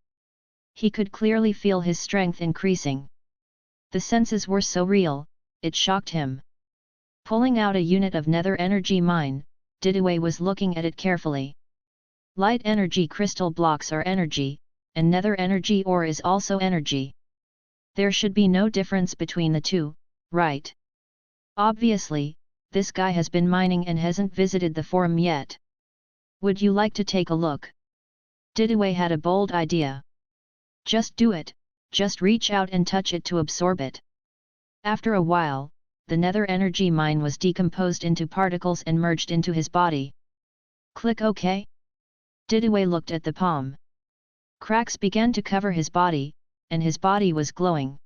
He could clearly feel his strength increasing. The senses were so real, it shocked him. Pulling out a unit of nether energy mine, Didiwei was looking at it carefully. Light energy crystal blocks are energy, and nether energy ore is also energy. There should be no difference between the two, right? Obviously, this guy has been mining and hasn't visited the forum yet. Would you like to take a look? Didiwei had a bold idea. Just do it, just reach out and touch it to absorb it. After a while, the nether energy mine was decomposed into particles and merged into his body. Click OK. Didiwei looked at the palm. Cracks began to cover his body, and his body was glowing.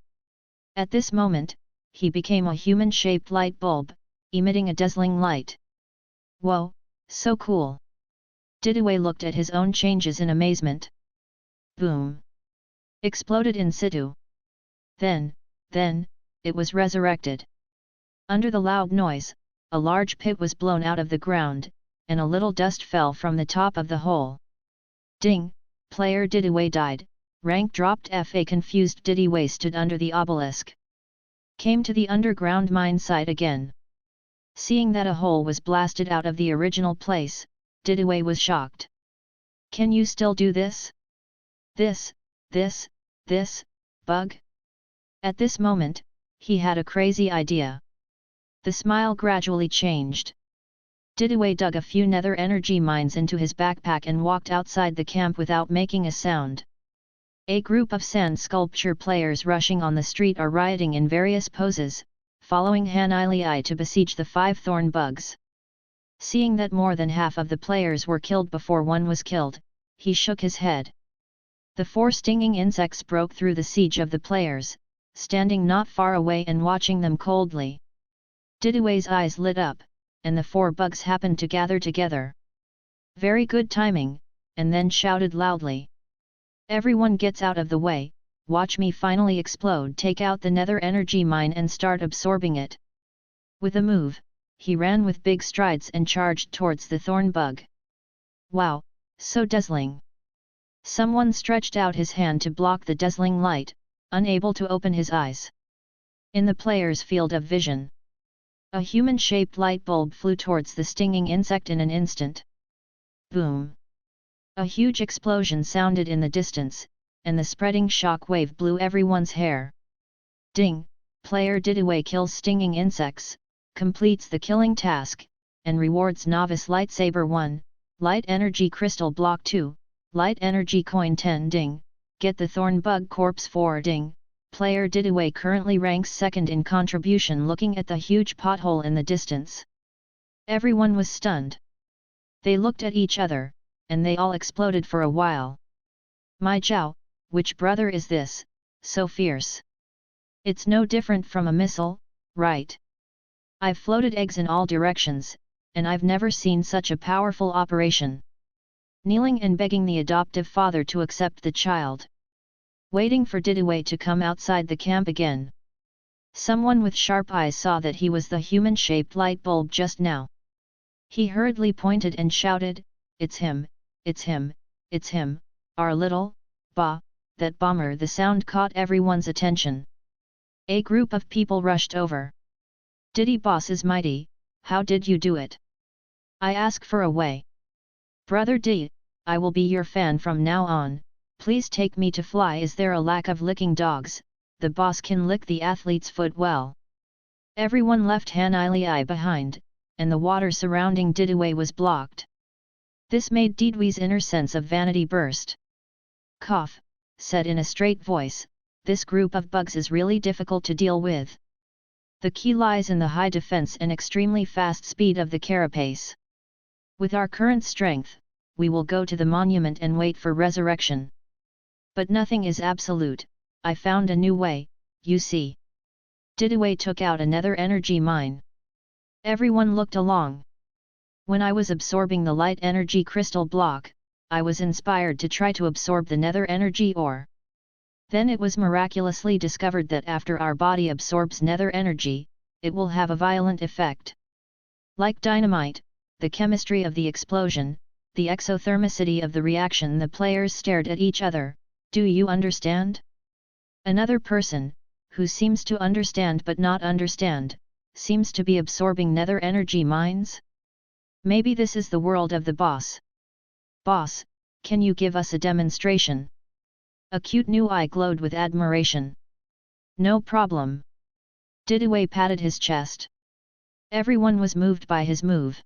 At this moment, he became a human-shaped light bulb, emitting a dazzling light. Whoa, so cool! Didiwei looked at his own changes in amazement. Boom! Exploded in situ. Then, it was resurrected. Under the loud noise, a large pit was blown out of the ground, and a little dust fell from the top of the hole. Ding! Player Didiwei died, rank dropped F. A confused Didiwei stood under the obelisk. Came to the underground mine site again. Seeing that a hole was blasted out of the original place, Didiwei was shocked. Can you still do this? This, bug? At this moment, he had a crazy idea. The smile gradually changed. Didiwei dug a few nether energy mines into his backpack and walked outside the camp without making a sound. A group of sand sculpture players rushing on the street are rioting in various poses, following Han Ilai to besiege the 5 thorn bugs. Seeing that more than half of the players were killed before one was killed, he shook his head. The 4 stinging insects broke through the siege of the players, standing not far away and watching them coldly. Didiwei's eyes lit up, and the 4 bugs happened to gather together. Very good timing, and then shouted loudly. Everyone gets out of the way, watch me finally explode. Take out the nether energy mine and start absorbing it. With a move, he ran with big strides and charged towards the thorn bug. Wow, so dazzling! Someone stretched out his hand to block the dazzling light, unable to open his eyes. In the player's field of vision, a human-shaped light bulb flew towards the stinging insect in an instant. Boom! A huge explosion sounded in the distance, and the spreading shock wave blew everyone's hair. Ding! Player Didiwei kills stinging insects, completes the killing task, and rewards Novice Lightsaber 1, Light Energy Crystal Block 2, Light Energy Coin 10. Ding! Get the Thorn Bug Corpse 4. Ding! Player Didiwei currently ranks 2nd in contribution. Looking at the huge pothole in the distance, everyone was stunned. They looked at each other, and they all exploded for a while. My Zhao, which brother is this, so fierce? It's no different from a missile, right? I've floated eggs in all directions, and I've never seen such a powerful operation. Kneeling and begging the adoptive father to accept the child. Waiting for Didaway to come outside the camp again. Someone with sharp eyes saw that he was the human-shaped light bulb just now. He hurriedly pointed and shouted, "It's him, it's him, it's him, our little, that bomber." The sound caught everyone's attention. A group of people rushed over. "Diddy boss is mighty, how did you do it? I ask for a way. Brother D, I will be your fan from now on, please take me to fly." Is there a lack of licking dogs? The boss can lick the athlete's foot well. Everyone left Han Ili behind, and the water surrounding Didaway was blocked. This made Didway's inner sense of vanity burst. "Cough," said in a straight voice, "this group of bugs is really difficult to deal with. The key lies in the high defense and extremely fast speed of the carapace. With our current strength, we will go to the monument and wait for resurrection. But nothing is absolute, I found a new way, you see." Didaway took out another energy mine. Everyone looked along. "When I was absorbing the light energy crystal block, I was inspired to try to absorb the nether energy ore. Then it was miraculously discovered that after our body absorbs nether energy, it will have a violent effect. Like dynamite, the chemistry of the explosion, the exothermicity of the reaction." The players stared at each other. "Do you understand?" Another person, who seems to understand but not understand, seems to be absorbing nether energy mines? Maybe this is the world of the boss. "Boss, can you give us a demonstration?" A cute new eye glowed with admiration. "No problem." Didaway patted his chest. Everyone was moved by his move.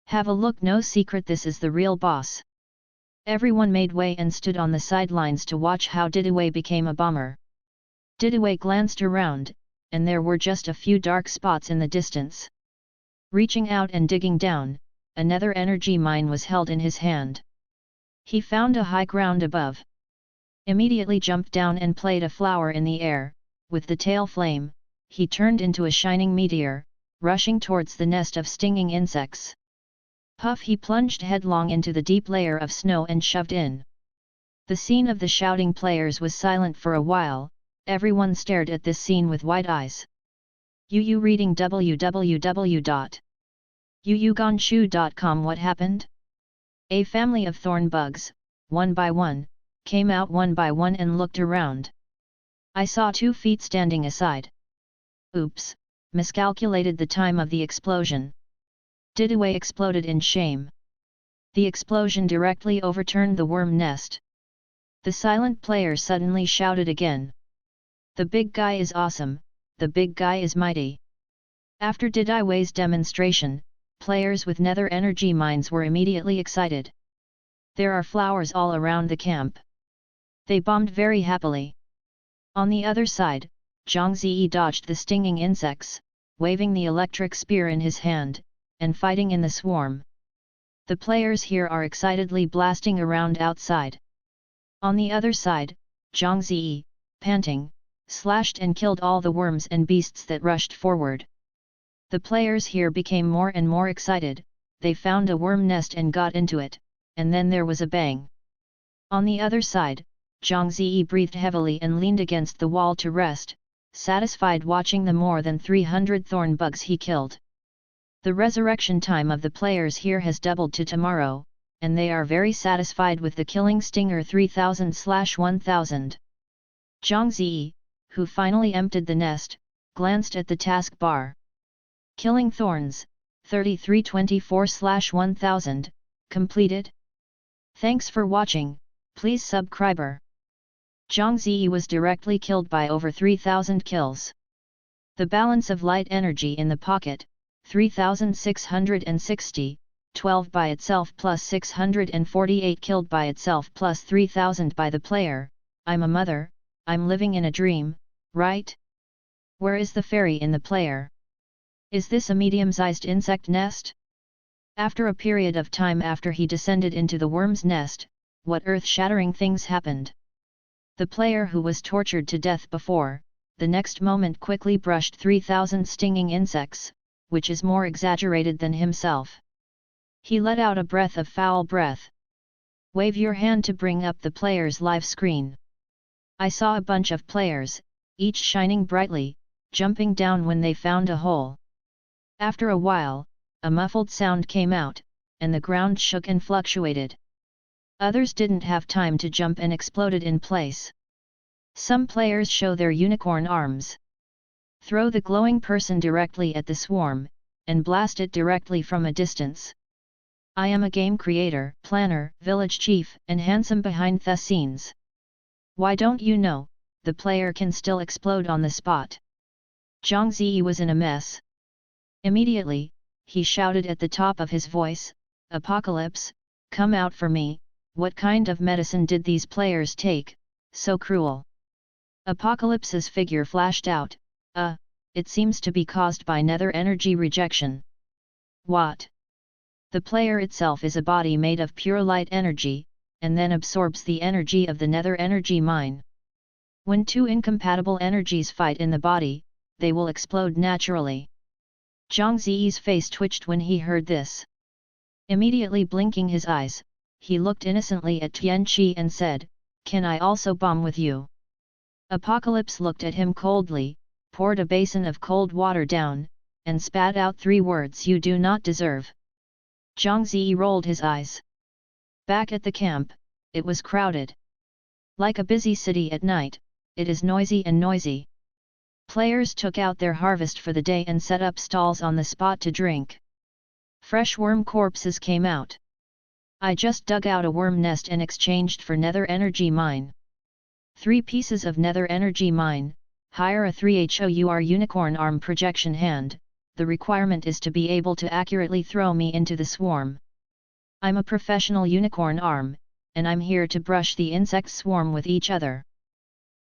"Have a look, no secret, this is the real boss." Everyone made way and stood on the sidelines to watch how Didaway became a bomber. Didaway glanced around, and there were just a few dark spots in the distance. Reaching out and digging down, another energy mine was held in his hand. He found a high ground above. Immediately jumped down and played a flower in the air. With the tail flame, he turned into a shining meteor, rushing towards the nest of stinging insects. Puff! He plunged headlong into the deep layer of snow and shoved in. The scene of the shouting players was silent for a while. Everyone stared at this scene with wide eyes. Yu reading www.yuyugonshu.com. What happened? A family of thorn bugs, one by one, came out one by one and looked around. I saw 2 feet standing aside. Oops, miscalculated the time of the explosion. Didaway exploded in shame. The explosion directly overturned the worm nest. The silent player suddenly shouted again. "The big guy is awesome, the big guy is mighty." After Didaway's demonstration, players with nether energy mines were immediately excited. There are flowers all around the camp. They bombed very happily. On the other side, Zhang Ziyi dodged the stinging insects, waving the electric spear in his hand, and fighting in the swarm. The players here are excitedly blasting around outside. On the other side, Zhang Ziyi, panting, slashed and killed all the worms and beasts that rushed forward. The players here became more and more excited. They found a worm nest and got into it, and then there was a bang. On the other side, Zhang Ziyi breathed heavily and leaned against the wall to rest, satisfied watching the more than 300 thorn bugs he killed. The resurrection time of the players here has doubled to tomorrow, and they are very satisfied with the killing stinger 3000/1000. Zhang Ziyi, who finally emptied the nest, glanced at the task bar. Killing thorns, 3324/1000, completed. Thanks for watching, please subscribe. Zhang Ziyi was directly killed by over 3000 kills. The balance of light energy in the pocket, 3660, 12 by itself plus 648 killed by itself plus 3000 by the player. I'm a mother, I'm living in a dream, right? Where is the fairy in the player? Is this a medium-sized insect nest? After a period of time after he descended into the worm's nest, what earth-shattering things happened? The player who was tortured to death before, the next moment quickly brushed 3,000 stinging insects, which is more exaggerated than himself. He let out a breath of foul breath. Wave your hand to bring up the player's live screen. I saw a bunch of players, each shining brightly, jumping down when they found a hole. After a while, a muffled sound came out, and the ground shook and fluctuated. Others didn't have time to jump and exploded in place. Some players show their unicorn arms. Throw the glowing person directly at the swarm, and blast it directly from a distance. I am a game creator, planner, village chief, and handsome behind the scenes. Why don't you know, the player can still explode on the spot. Zhang Ziyi was in a mess. Immediately, he shouted at the top of his voice, "Apocalypse, come out for me, what kind of medicine did these players take, so cruel?" Apocalypse's figure flashed out, it seems to be caused by nether energy rejection. What? The player itself is a body made of pure light energy, and then absorbs the energy of the nether energy mine. When two incompatible energies fight in the body, they will explode naturally. Zhang Ziyi's face twitched when he heard this. Immediately blinking his eyes, he looked innocently at Tian Qi and said, "Can I also bomb with you?" Apocalypse looked at him coldly, poured a basin of cold water down, and spat out 3 words, "You do not deserve." Zhang Ziyi rolled his eyes. Back at the camp, it was crowded. Like a busy city at night, it is noisy and noisy. Players took out their harvest for the day and set up stalls on the spot to drink. Fresh worm corpses came out. I just dug out a worm nest and exchanged for nether energy mine. 3 pieces of nether energy mine, hire a 3HOUR unicorn arm projection hand. The requirement is to be able to accurately throw me into the swarm. I'm a professional unicorn arm, and I'm here to brush the insect swarm with each other.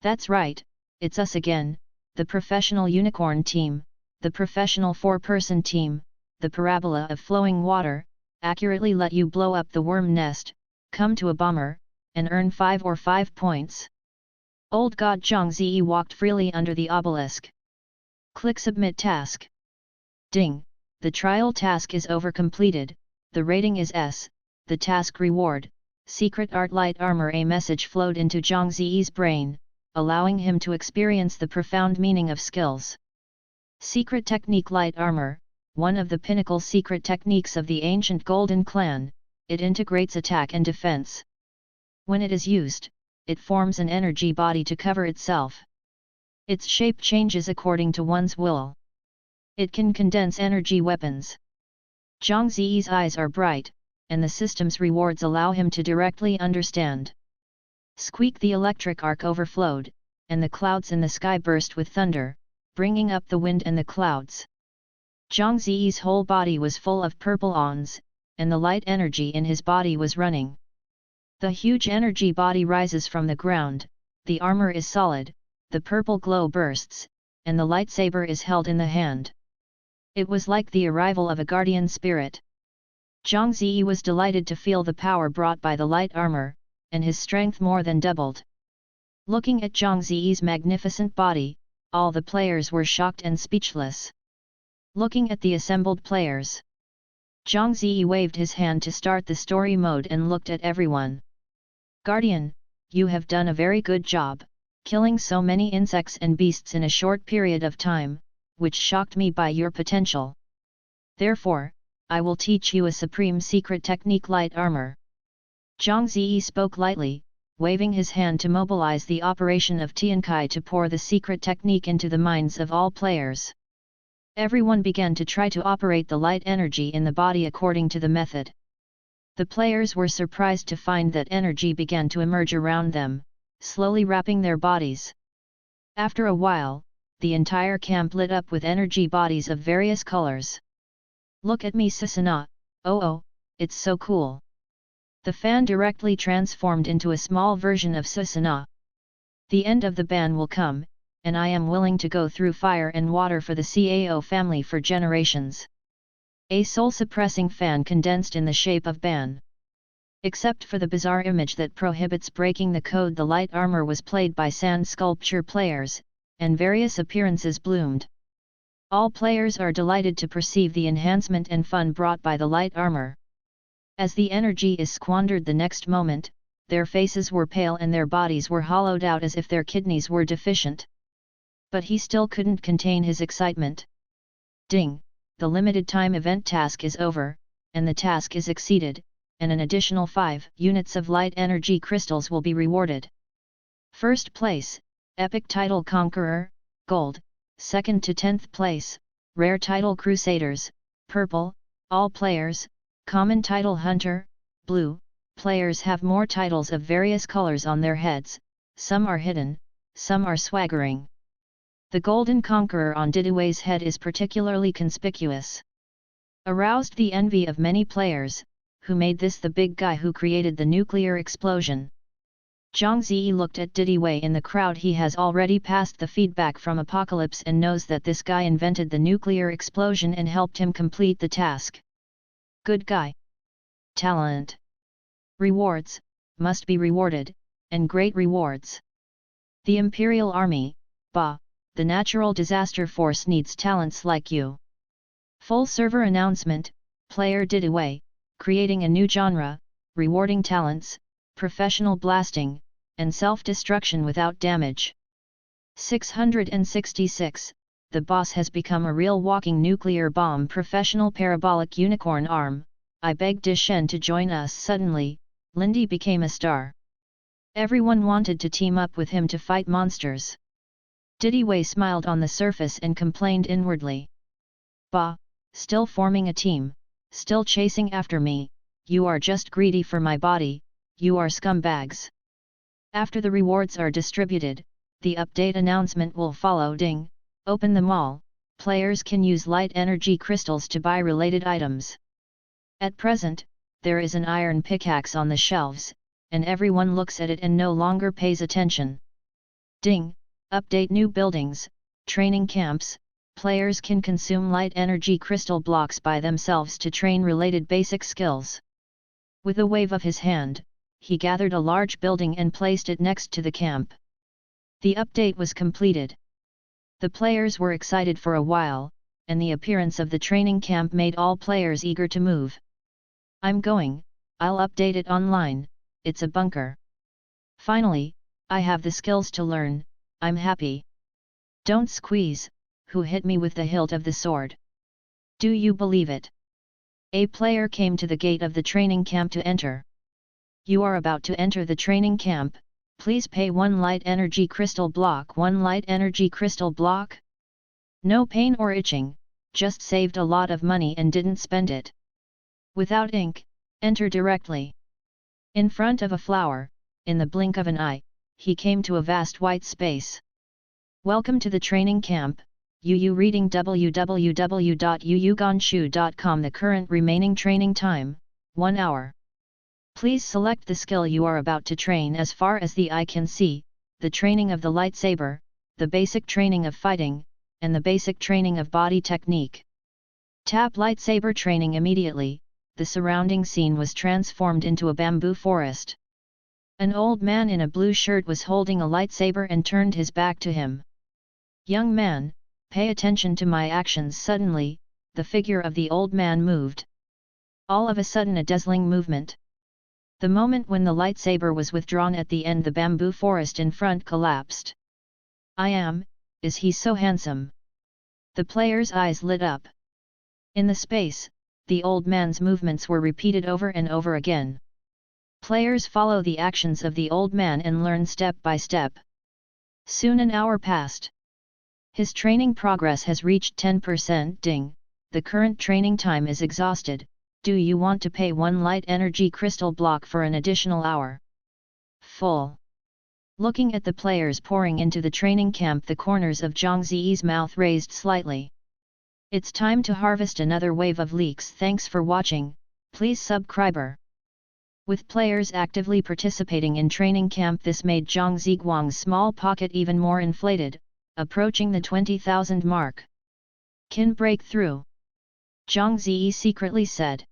That's right, it's us again, the professional unicorn team, the professional 4-person team, the parabola of flowing water, accurately let you blow up the worm nest, come to a bomber, and earn 5 points. Old God Zhang Ziyi walked freely under the obelisk. Click Submit Task. Ding, the trial task is over completed, the rating is S, the task reward, Secret Art Light Armor. A message flowed into Zhang Ziyi's brain, allowing him to experience the profound meaning of skills. Secret Technique Light Armor, one of the pinnacle secret techniques of the ancient Golden Clan, it integrates attack and defense. When it is used, it forms an energy body to cover itself. Its shape changes according to one's will. It can condense energy weapons. Zhang Ziyi's eyes are bright, and the system's rewards allow him to directly understand. Squeak! The electric arc overflowed, and the clouds in the sky burst with thunder, bringing up the wind and the clouds. Zhang Ziyi's whole body was full of purple ons, and the light energy in his body was running. The huge energy body rises from the ground, the armor is solid, the purple glow bursts, and the lightsaber is held in the hand. It was like the arrival of a guardian spirit. Zhang Ziyi was delighted to feel the power brought by the light armor, and his strength more than doubled. Looking at Zhang Ziyi's magnificent body, all the players were shocked and speechless. Looking at the assembled players, Zhang Ziyi waved his hand to start the story mode and looked at everyone. "Guardian, you have done a very good job, killing so many insects and beasts in a short period of time, which shocked me by your potential. Therefore, I will teach you a supreme secret technique, light armor." Zhang Ziyi spoke lightly, waving his hand to mobilize the operation of Tiankai to pour the secret technique into the minds of all players. Everyone began to try to operate the light energy in the body according to the method. The players were surprised to find that energy began to emerge around them, slowly wrapping their bodies. After a while, the entire camp lit up with energy bodies of various colors. "Look at me, Susanna, oh, it's so cool." The fan directly transformed into a small version of Susanna. "The end of the ban will come, and I am willing to go through fire and water for the Cao family for generations." A soul-suppressing fan condensed in the shape of Ban. Except for the bizarre image that prohibits breaking the code, the light armor was played by sand sculpture players, and various appearances bloomed. All players are delighted to perceive the enhancement and fun brought by the light armor. As the energy is squandered the next moment, their faces were pale and their bodies were hollowed out as if their kidneys were deficient. But he still couldn't contain his excitement. Ding! The limited time event task is over, and the task is exceeded, and an additional 5 units of light energy crystals will be rewarded. First place, Epic Title Conqueror, Gold. Second to 10th place, Rare Title Crusaders, Purple. All players, Common Title Hunter, Blue. Players have more titles of various colors on their heads, some are hidden, some are swaggering. The Golden Conqueror on Didiway's head is particularly conspicuous. Aroused the envy of many players, who made this the big guy who created the nuclear explosion. Zhang Ziyi looked at Didiway in the crowd. He has already passed the feedback from Apocalypse and knows that this guy invented the nuclear explosion and helped him complete the task. Good guy. Talent. Rewards, must be rewarded, and great rewards. The Imperial Army, Ba, the Natural Disaster Force needs talents like you. Full server announcement, player Didiway, creating a new genre, rewarding talents, professional blasting, and self-destruction without damage. 666, the boss has become a real walking nuclear bomb. Professional parabolic unicorn arm, I begged Dishen to join us. Suddenly, Lindy became a star. Everyone wanted to team up with him to fight monsters. Didiway smiled on the surface and complained inwardly. Bah, still forming a team, still chasing after me, you are just greedy for my body, you are scumbags. After the rewards are distributed, the update announcement will follow. Ding! Open the mall, players can use light energy crystals to buy related items. At present, there is an iron pickaxe on the shelves, and everyone looks at it and no longer pays attention. Ding! Update new buildings, training camps, players can consume light energy crystal blocks by themselves to train related basic skills. With a wave of his hand, he gathered a large building and placed it next to the camp. The update was completed. The players were excited for a while, and the appearance of the training camp made all players eager to move. I'm going, I'll update it online, it's a bunker. Finally, I have the skills to learn, I'm happy. Don't squeeze, who hit me with the hilt of the sword? Do you believe it? A player came to the gate of the training camp to enter. You are about to enter the training camp, please pay 1 light energy crystal block. 1 light energy crystal block? No pain or itching, just saved a lot of money and didn't spend it. Without ink, enter directly. In front of a flower, in the blink of an eye, he came to a vast white space. Welcome to the training camp, UU reading www.uuganshu.com. The current remaining training time, 1 hour. Please select the skill you are about to train. As far as the eye can see, the training of the lightsaber, the basic training of fighting, and the basic training of body technique. Tap lightsaber training. Immediately, the surrounding scene was transformed into a bamboo forest. An old man in a blue shirt was holding a lightsaber and turned his back to him. Young man, pay attention to my actions. Suddenly, the figure of the old man moved. All of a sudden, a dazzling movement. The moment when the lightsaber was withdrawn at the end, the bamboo forest in front collapsed. Is he so handsome? The player's eyes lit up. In the space, the old man's movements were repeated over and over again. Players follow the actions of the old man and learn step by step. Soon an hour passed. His training progress has reached 10%. Ding! The current training time is exhausted. Do you want to pay 1 light energy crystal block for an additional hour? Full. Looking at the players pouring into the training camp, the corners of Zhang Ziyi's mouth raised slightly. It's time to harvest another wave of leaks. Thanks for watching, please subscribe. With players actively participating in training camp, this made Zhang Ziguang's small pocket even more inflated, approaching the 20,000 mark. Can break through? Zhang Ziyi secretly said.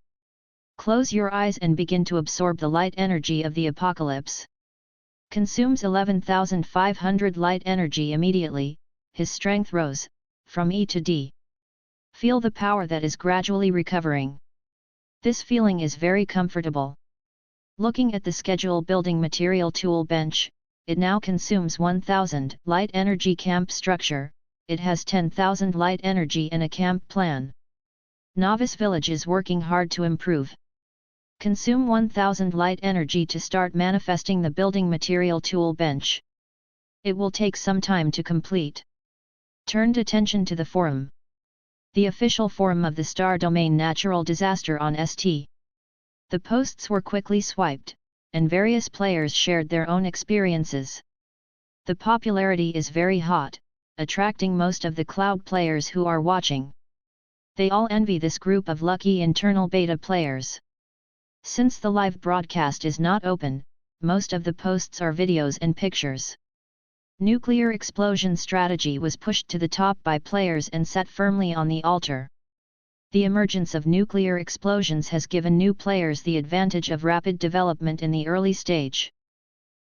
Close your eyes and begin to absorb the light energy of the apocalypse. Consumes 11,500 light energy immediately, his strength rose, from E to D. Feel the power that is gradually recovering. This feeling is very comfortable. Looking at the schedule building material tool bench, it now consumes 1000 light energy camp structure, it has 10,000 light energy and a camp plan. Novice village is working hard to improve. Consume 1000 light energy to start manifesting the building material tool bench. It will take some time to complete. Turned attention to the forum. The official forum of the star domain natural disaster on ST. The posts were quickly swiped, and various players shared their own experiences. The popularity is very hot, attracting most of the cloud players who are watching. They all envy this group of lucky internal beta players. Since the live broadcast is not open, most of the posts are videos and pictures. Nuclear explosion strategy was pushed to the top by players and set firmly on the altar. The emergence of nuclear explosions has given new players the advantage of rapid development in the early stage.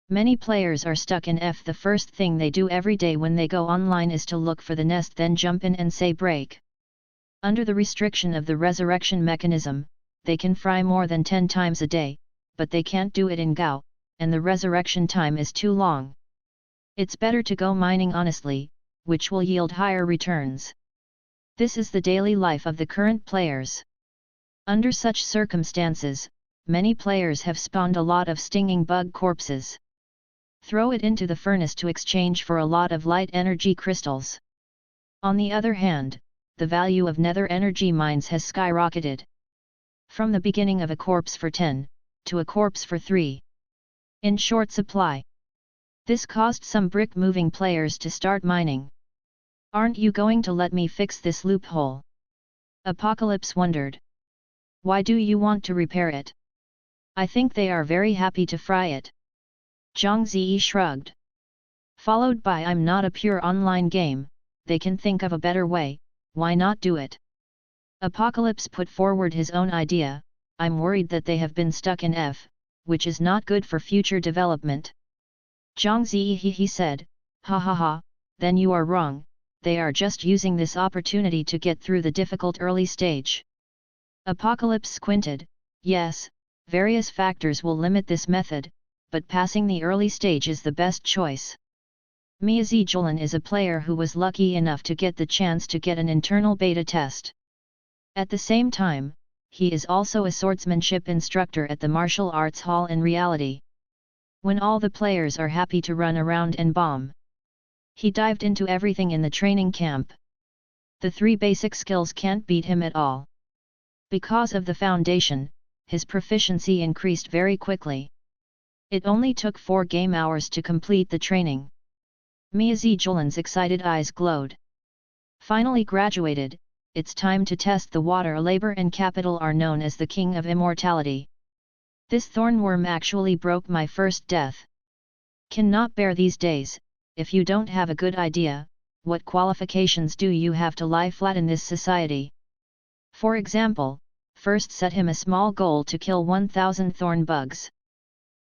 Many players are stuck in F. The first thing they do every day when they go online is to look for the nest, then jump in and say break. Under the restriction of the resurrection mechanism, they can fry more than 10 times a day, but they can't do it in Go, and the resurrection time is too long. It's better to go mining honestly, which will yield higher returns. This is the daily life of the current players. Under such circumstances, many players have spawned a lot of stinging bug corpses. Throw it into the furnace to exchange for a lot of light energy crystals. On the other hand, the value of nether energy mines has skyrocketed. From the beginning of a corpse for 10, to a corpse for 3. In short supply. This caused some brick-moving players to start mining. Aren't you going to let me fix this loophole? Apocalypse wondered. Why do you want to repair it? I think they are very happy to fry it. Zhang Ziyi shrugged. Followed by I'm not a pure online game, they can think of a better way, why not do it? Apocalypse put forward his own idea, I'm worried that they have been stuck in F, which is not good for future development. Zhang Ziyi said, ha ha ha, then you are wrong, they are just using this opportunity to get through the difficult early stage. Apocalypse squinted, yes, various factors will limit this method, but passing the early stage is the best choice. Miyazi Julan is a player who was lucky enough to get the chance to get an internal beta test. At the same time, he is also a swordsmanship instructor at the martial arts hall in reality. When all the players are happy to run around and bomb, he dived into everything in the training camp. The 3 basic skills can't beat him at all. Because of the foundation, his proficiency increased very quickly. It only took 4 game hours to complete the training. Miyazi Julan's excited eyes glowed. Finally graduated, it's time to test the water. Labor and capital are known as the king of immortality. This thornworm actually broke my first death. Cannot bear these days, if you don't have a good idea, what qualifications do you have to lie flat in this society? For example, first set him a small goal to kill 1000 thorn bugs.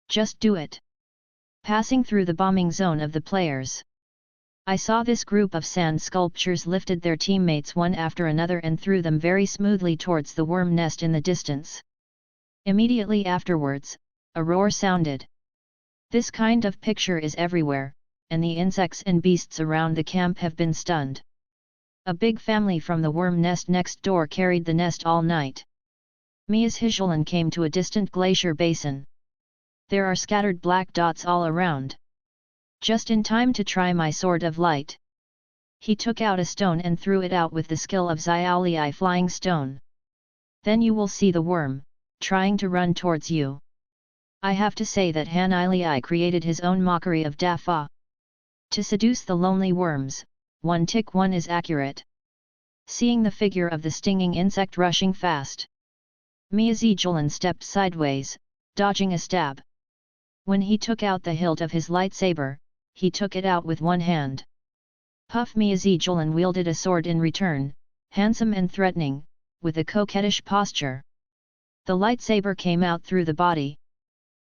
Just do it. Passing through the bombing zone of the players. I saw this group of sand sculptures lifted their teammates one after another and threw them very smoothly towards the worm nest in the distance. Immediately afterwards, a roar sounded. This kind of picture is everywhere, and the insects and beasts around the camp have been stunned. A big family from the worm nest next door carried the nest all night. Mia's Hijulan came to a distant glacier basin. There are scattered black dots all around. Just in time to try my sword of light. He took out a stone and threw it out with the skill of Xiaoliai flying stone. Then you will see the worm, trying to run towards you. I have to say that Han Ilai created his own mockery of Dafa. To seduce the lonely worms, 1 tick 1 is accurate. Seeing the figure of the stinging insect rushing fast, Miyazi Julan stepped sideways, dodging a stab. When he took out the hilt of his lightsaber, he took it out with one hand. Puff Miyazi Julan wielded a sword in return, handsome and threatening, with a coquettish posture. The lightsaber came out through the body.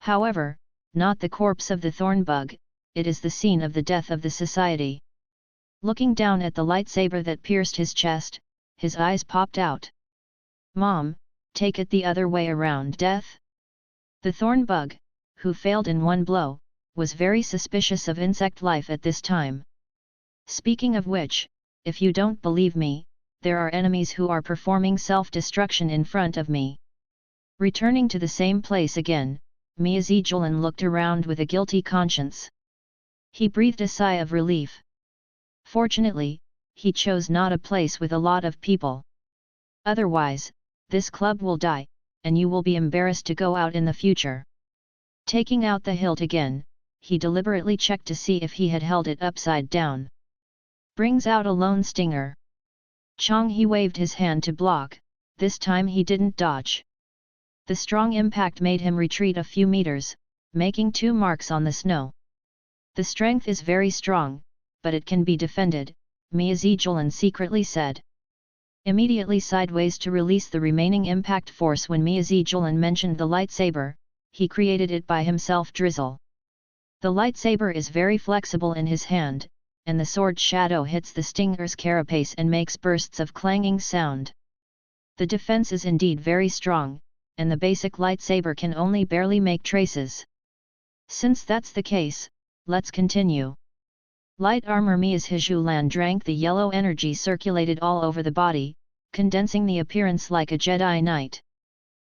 However, not the corpse of the thornbug, it is the scene of the death of the society. Looking down at the lightsaber that pierced his chest, his eyes popped out. "Mom, take it the other way around, death." The thornbug, who failed in one blow, was very suspicious of insect life at this time. Speaking of which, if you don't believe me, there are enemies who are performing self-destruction in front of me. Returning to the same place again, Miazijulan looked around with a guilty conscience. He breathed a sigh of relief. Fortunately, he chose not a place with a lot of people. Otherwise, this club will die, and you will be embarrassed to go out in the future. Taking out the hilt again, he deliberately checked to see if he had held it upside down. Brings out a lone stinger. Chong, he waved his hand to block, this time he didn't dodge. The strong impact made him retreat a few meters, making 2 marks on the snow. The strength is very strong, but it can be defended, Miazijulan secretly said. Immediately sideways to release the remaining impact force when Miazijulan mentioned the lightsaber, he created it by himself. Drizzle. The lightsaber is very flexible in his hand, and the sword shadow hits the stinger's carapace and makes bursts of clanging sound. The defense is indeed very strong, and the basic lightsaber can only barely make traces. Since that's the case, let's continue. Light armor. Miazijulan drank the yellow energy circulated all over the body, condensing the appearance like a Jedi Knight.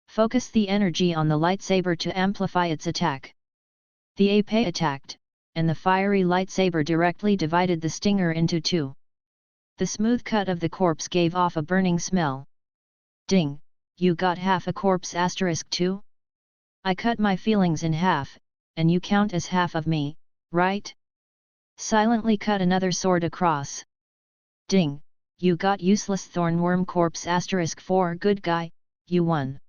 Focus the energy on the lightsaber to amplify its attack. The ape attacked, and the fiery lightsaber directly divided the stinger into 2. The smooth cut of the corpse gave off a burning smell. Ding, you got half a corpse *2? I cut my feelings in half, and you count as half of me, right? Silently cut another sword across. Ding, you got useless thornworm corpse *4. Good guy, you won.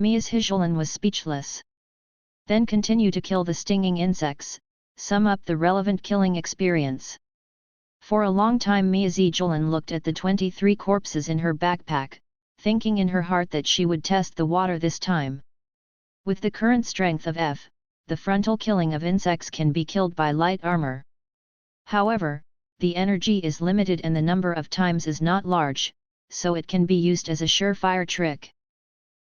Miazijulan was speechless. Then continue to kill the stinging insects, sum up the relevant killing experience. For a long time Miazijulan looked at the 23 corpses in her backpack, thinking in her heart that she would test the water this time. With the current strength of F, the frontal killing of insects can be killed by light armor. However, the energy is limited and the number of times is not large, so it can be used as a surefire trick.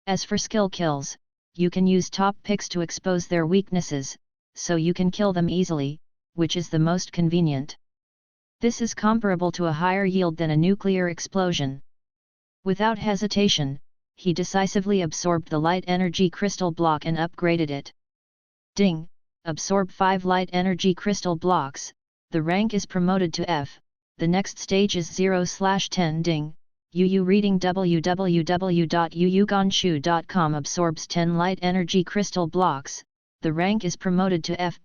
As for skill kills, you can use top picks to expose their weaknesses, so you can kill them easily, which is the most convenient. This is comparable to a higher yield than a nuclear explosion. Without hesitation, he decisively absorbed the light energy crystal block and upgraded it. Ding, absorb 5 light energy crystal blocks, the rank is promoted to F, the next stage is 0/10. Ding, UU reading www.uuganshu.com absorbs 10 light energy crystal blocks, the rank is promoted to F+,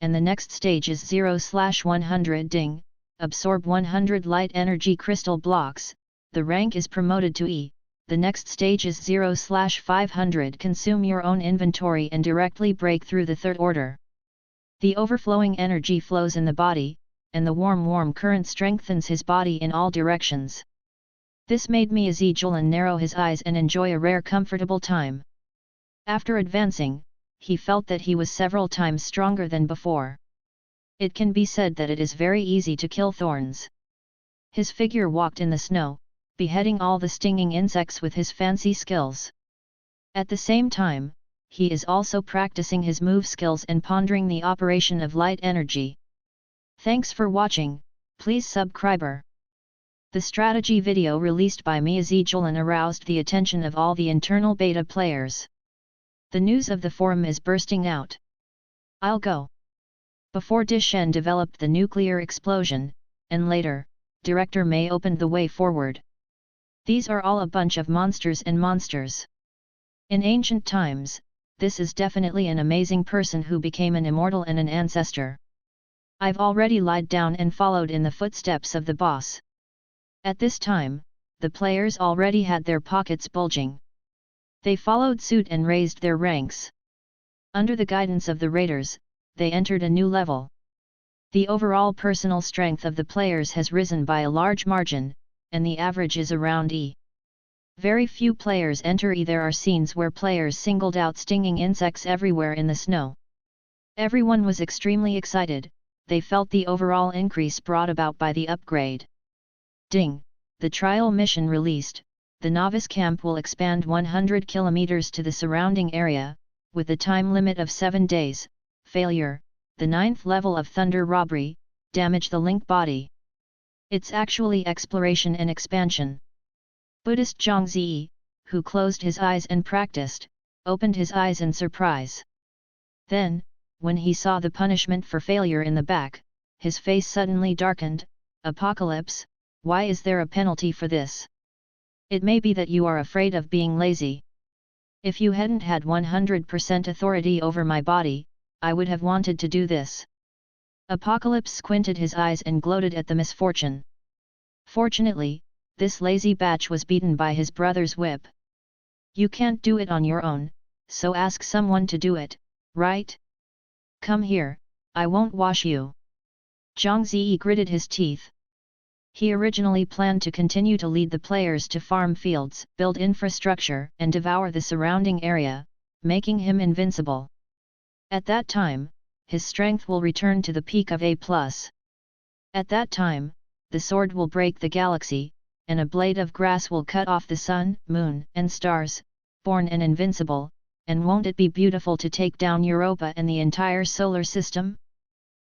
and the next stage is 0/100. Ding, absorb 100 light energy crystal blocks, the rank is promoted to E, the next stage is 0/500. Consume your own inventory and directly break through the 3rd order. The overflowing energy flows in the body, and the warm current strengthens his body in all directions. This made Miazijulan narrow his eyes and enjoy a rare comfortable time. After advancing, he felt that he was several times stronger than before. It can be said that it is very easy to kill thorns. His figure walked in the snow, beheading all the stinging insects with his fancy skills. At the same time, he is also practicing his move skills and pondering the operation of light energy. Thanks for watching, please subscribe. The strategy video released by Miazijulan aroused the attention of all the internal beta players. The news of the forum is bursting out. I'll go. Before Dishen developed the nuclear explosion, and later, Director May opened the way forward. These are all a bunch of monsters and monsters. In ancient times, this is definitely an amazing person who became an immortal and an ancestor. I've already lied down and followed in the footsteps of the boss. At this time, the players already had their pockets bulging. They followed suit and raised their ranks. Under the guidance of the raiders, they entered a new level. The overall personal strength of the players has risen by a large margin, and the average is around E. Very few players enter. There are scenes where players singled out stinging insects everywhere in the snow. Everyone was extremely excited, they felt the overall increase brought about by the upgrade. Ding! The trial mission released. The novice camp will expand 100 kilometers to the surrounding area, with a time limit of 7 days. Failure, the 9th level of Thunder Robbery, damage the link body. It's actually exploration and expansion. Buddhist Zhang Ziyi, who closed his eyes and practiced, opened his eyes in surprise. Then, when he saw the punishment for failure in the back, his face suddenly darkened. Apocalypse, why is there a penalty for this? It may be that you are afraid of being lazy. If you hadn't had 100% authority over my body, I would have wanted to do this. Apocalypse squinted his eyes and gloated at the misfortune. Fortunately, this lazy batch was beaten by his brother's whip. You can't do it on your own, so ask someone to do it, right? Come here, I won't wash you. Zhang Ziyi gritted his teeth. He originally planned to continue to lead the players to farm fields, build infrastructure, and devour the surrounding area, making him invincible. At that time, his strength will return to the peak of A+. At that time, the sword will break the galaxy, and a blade of grass will cut off the sun, moon, and stars, born and invincible, and won't it be beautiful to take down Europa and the entire solar system?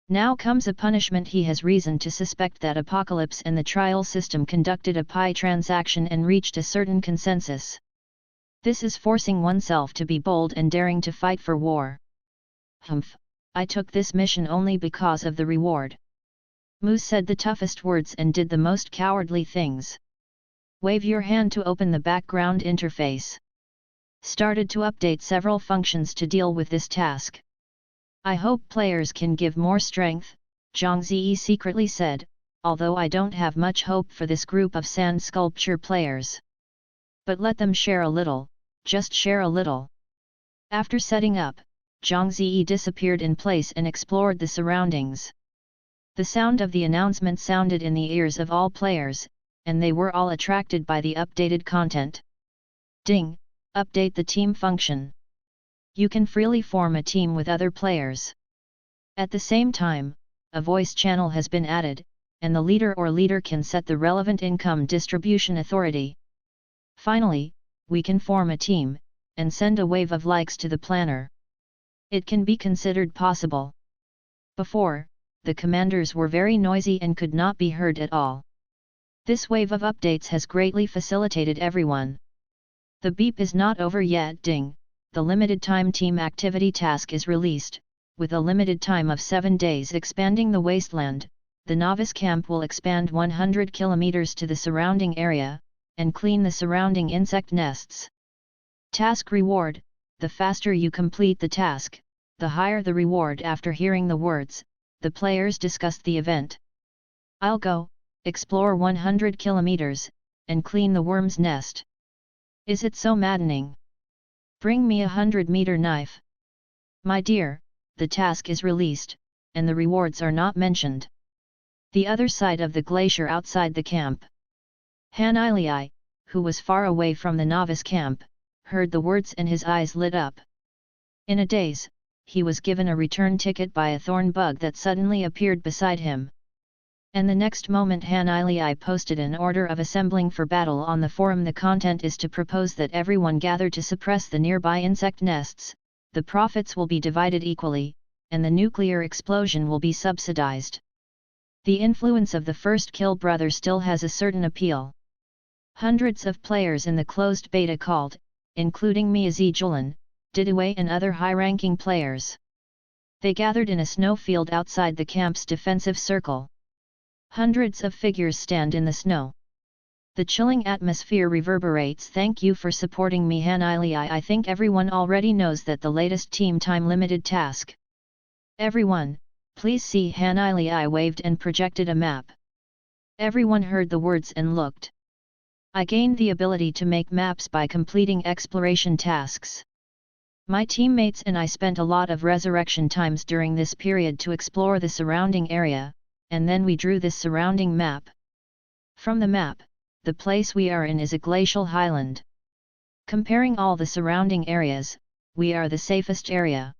Now comes a punishment. He has reason to suspect that Apocalypse and the trial system conducted a pie transaction and reached a certain consensus. This is forcing oneself to be bold and daring to fight for war. Humph, I took this mission only because of the reward. Mu said the toughest words and did the most cowardly things. Wave your hand to open the background interface. Started to update several functions to deal with this task. I hope players can give more strength, Zhang Ziyi secretly said, although I don't have much hope for this group of sand sculpture players. But let them share a little, just share a little. After setting up, Zhang Ziyi disappeared in place and explored the surroundings. The sound of the announcement sounded in the ears of all players, and they were all attracted by the updated content. Ding! Update the team function. You can freely form a team with other players. At the same time, a voice channel has been added, and the leader or leader can set the relevant income distribution authority. Finally, we can form a team, and send a wave of likes to the planner. It can be considered possible. Before, the commanders were very noisy and could not be heard at all. This wave of updates has greatly facilitated everyone. The beep is not over yet. Ding! The limited time team activity task is released, with a limited time of 7 days. Expanding the wasteland, the novice camp will expand 100 kilometers to the surrounding area, and clean the surrounding insect nests. Task reward, the faster you complete the task, the higher the reward. After hearing the words, the players discussed the event. I'll go, explore 100 kilometers, and clean the worm's nest. Is it so maddening? Bring me 100-meter knife. My dear, the task is released, and the rewards are not mentioned. The other side of the glacier outside the camp. Han Ilai, who was far away from the novice camp, heard the words and his eyes lit up. In a daze, he was given a return ticket by a thorn bug that suddenly appeared beside him. And the next moment Han Ilai posted an order of assembling for battle on the forum. The content is to propose that everyone gather to suppress the nearby insect nests, the profits will be divided equally, and the nuclear explosion will be subsidized. The influence of the first kill brother still has a certain appeal. Hundreds of players in the closed beta called, including Miyazi Julan, Didaway and other high-ranking players. They gathered in a snowfield outside the camp's defensive circle. Hundreds of figures stand in the snow. The chilling atmosphere reverberates. Thank you for supporting me, Han Ilai. I think everyone already knows that the latest team time limited task. Everyone, please see. Han Ilai waved and projected a map. Everyone heard the words and looked. I gained the ability to make maps by completing exploration tasks. My teammates and I spent a lot of resurrection times during this period to explore the surrounding area, and then we drew this surrounding map. From the map, the place we are in is a glacial highland. Comparing all the surrounding areas, we are the safest area.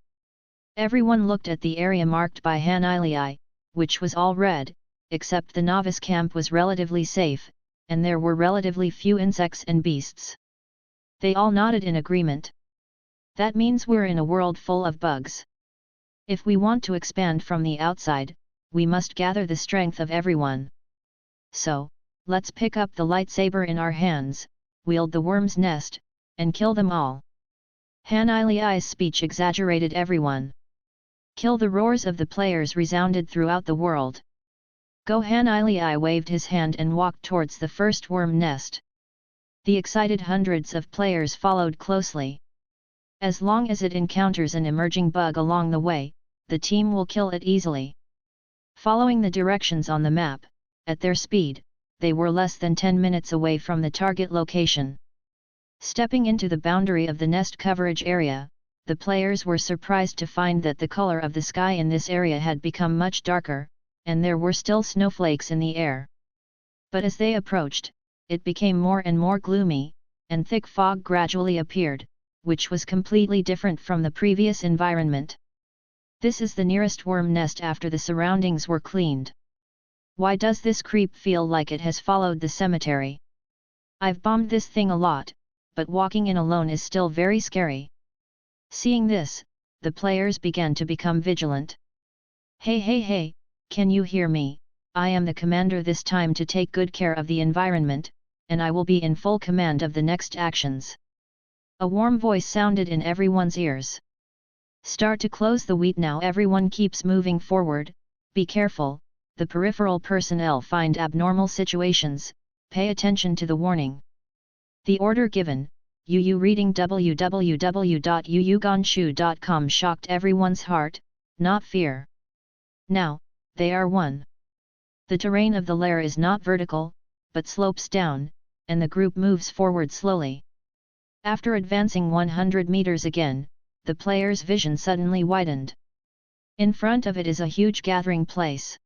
Everyone looked at the area marked by Hanilei, which was all red, except the novice camp was relatively safe, and there were relatively few insects and beasts. They all nodded in agreement. That means we're in a world full of bugs. If we want to expand from the outside, we must gather the strength of everyone. So, let's pick up the lightsaber in our hands, wield the worm's nest, and kill them all. Hanilei's speech exaggerated everyone. Kill the roars of the players resounded throughout the world. Go! Hanilei waved his hand and walked towards the first worm nest. The excited hundreds of players followed closely. As long as it encounters an emerging bug along the way, the team will kill it easily. Following the directions on the map, at their speed, they were less than 10 minutes away from the target location. Stepping into the boundary of the nest coverage area, the players were surprised to find that the color of the sky in this area had become much darker, and there were still snowflakes in the air. But as they approached, it became more and more gloomy, and thick fog gradually appeared, which was completely different from the previous environment. This is the nearest worm nest after the surroundings were cleaned. Why does this creep feel like it has followed the cemetery? I've bombed this thing a lot, but walking in alone is still very scary. Seeing this, the players began to become vigilant. Hey, can you hear me? I am the commander this time to take good care of the environment, and I will be in full command of the next actions. A warm voice sounded in everyone's ears. Start to close the wheat now. Everyone keeps moving forward, be careful, the peripheral personnel find abnormal situations, pay attention to the warning. The order given, Yu reading www.yuyuganshu.com shocked everyone's heart, not fear. Now, they are one. The terrain of the lair is not vertical, but slopes down, and the group moves forward slowly. After advancing 100 meters again, the player's vision suddenly widened. In front of it is a huge gathering place.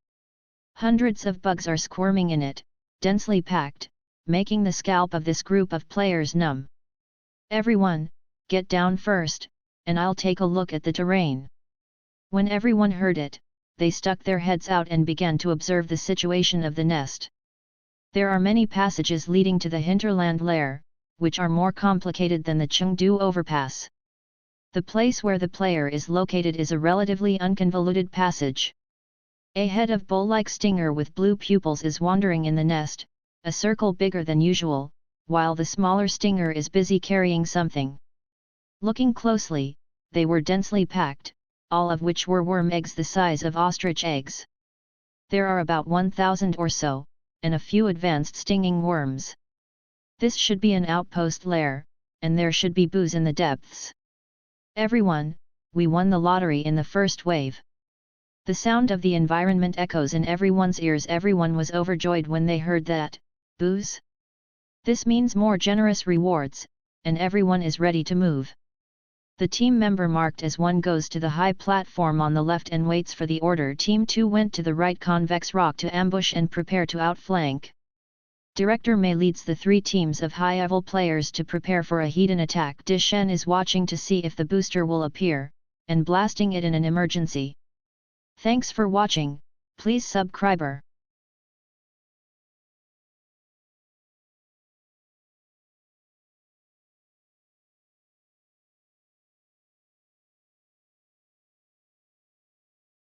Hundreds of bugs are squirming in it, densely packed, making the scalp of this group of players numb. Everyone, get down first, and I'll take a look at the terrain. When everyone heard it, they stuck their heads out and began to observe the situation of the nest. There are many passages leading to the hinterland lair, which are more complicated than the Chengdu overpass. The place where the player is located is a relatively unconvoluted passage. A head of bull-like stinger with blue pupils is wandering in the nest, a circle bigger than usual, while the smaller stinger is busy carrying something. Looking closely, they were densely packed, all of which were worm eggs the size of ostrich eggs. There are about 1,000 or so, and a few advanced stinging worms. This should be an outpost lair, and there should be booze in the depths. Everyone, we won the lottery in the first wave. The sound of the environment echoes in everyone's ears. Everyone was overjoyed when they heard that, booze? This means more generous rewards, and everyone is ready to move. The team member marked as 1 goes to the high platform on the left and waits for the order. Team 2 went to the right convex rock to ambush and prepare to outflank. Director Mei leads the 3 teams of high-level players to prepare for a hidden attack. Di Shen is watching to see if the booster will appear, and blasting it in an emergency. Thanks for watching, please subscribe.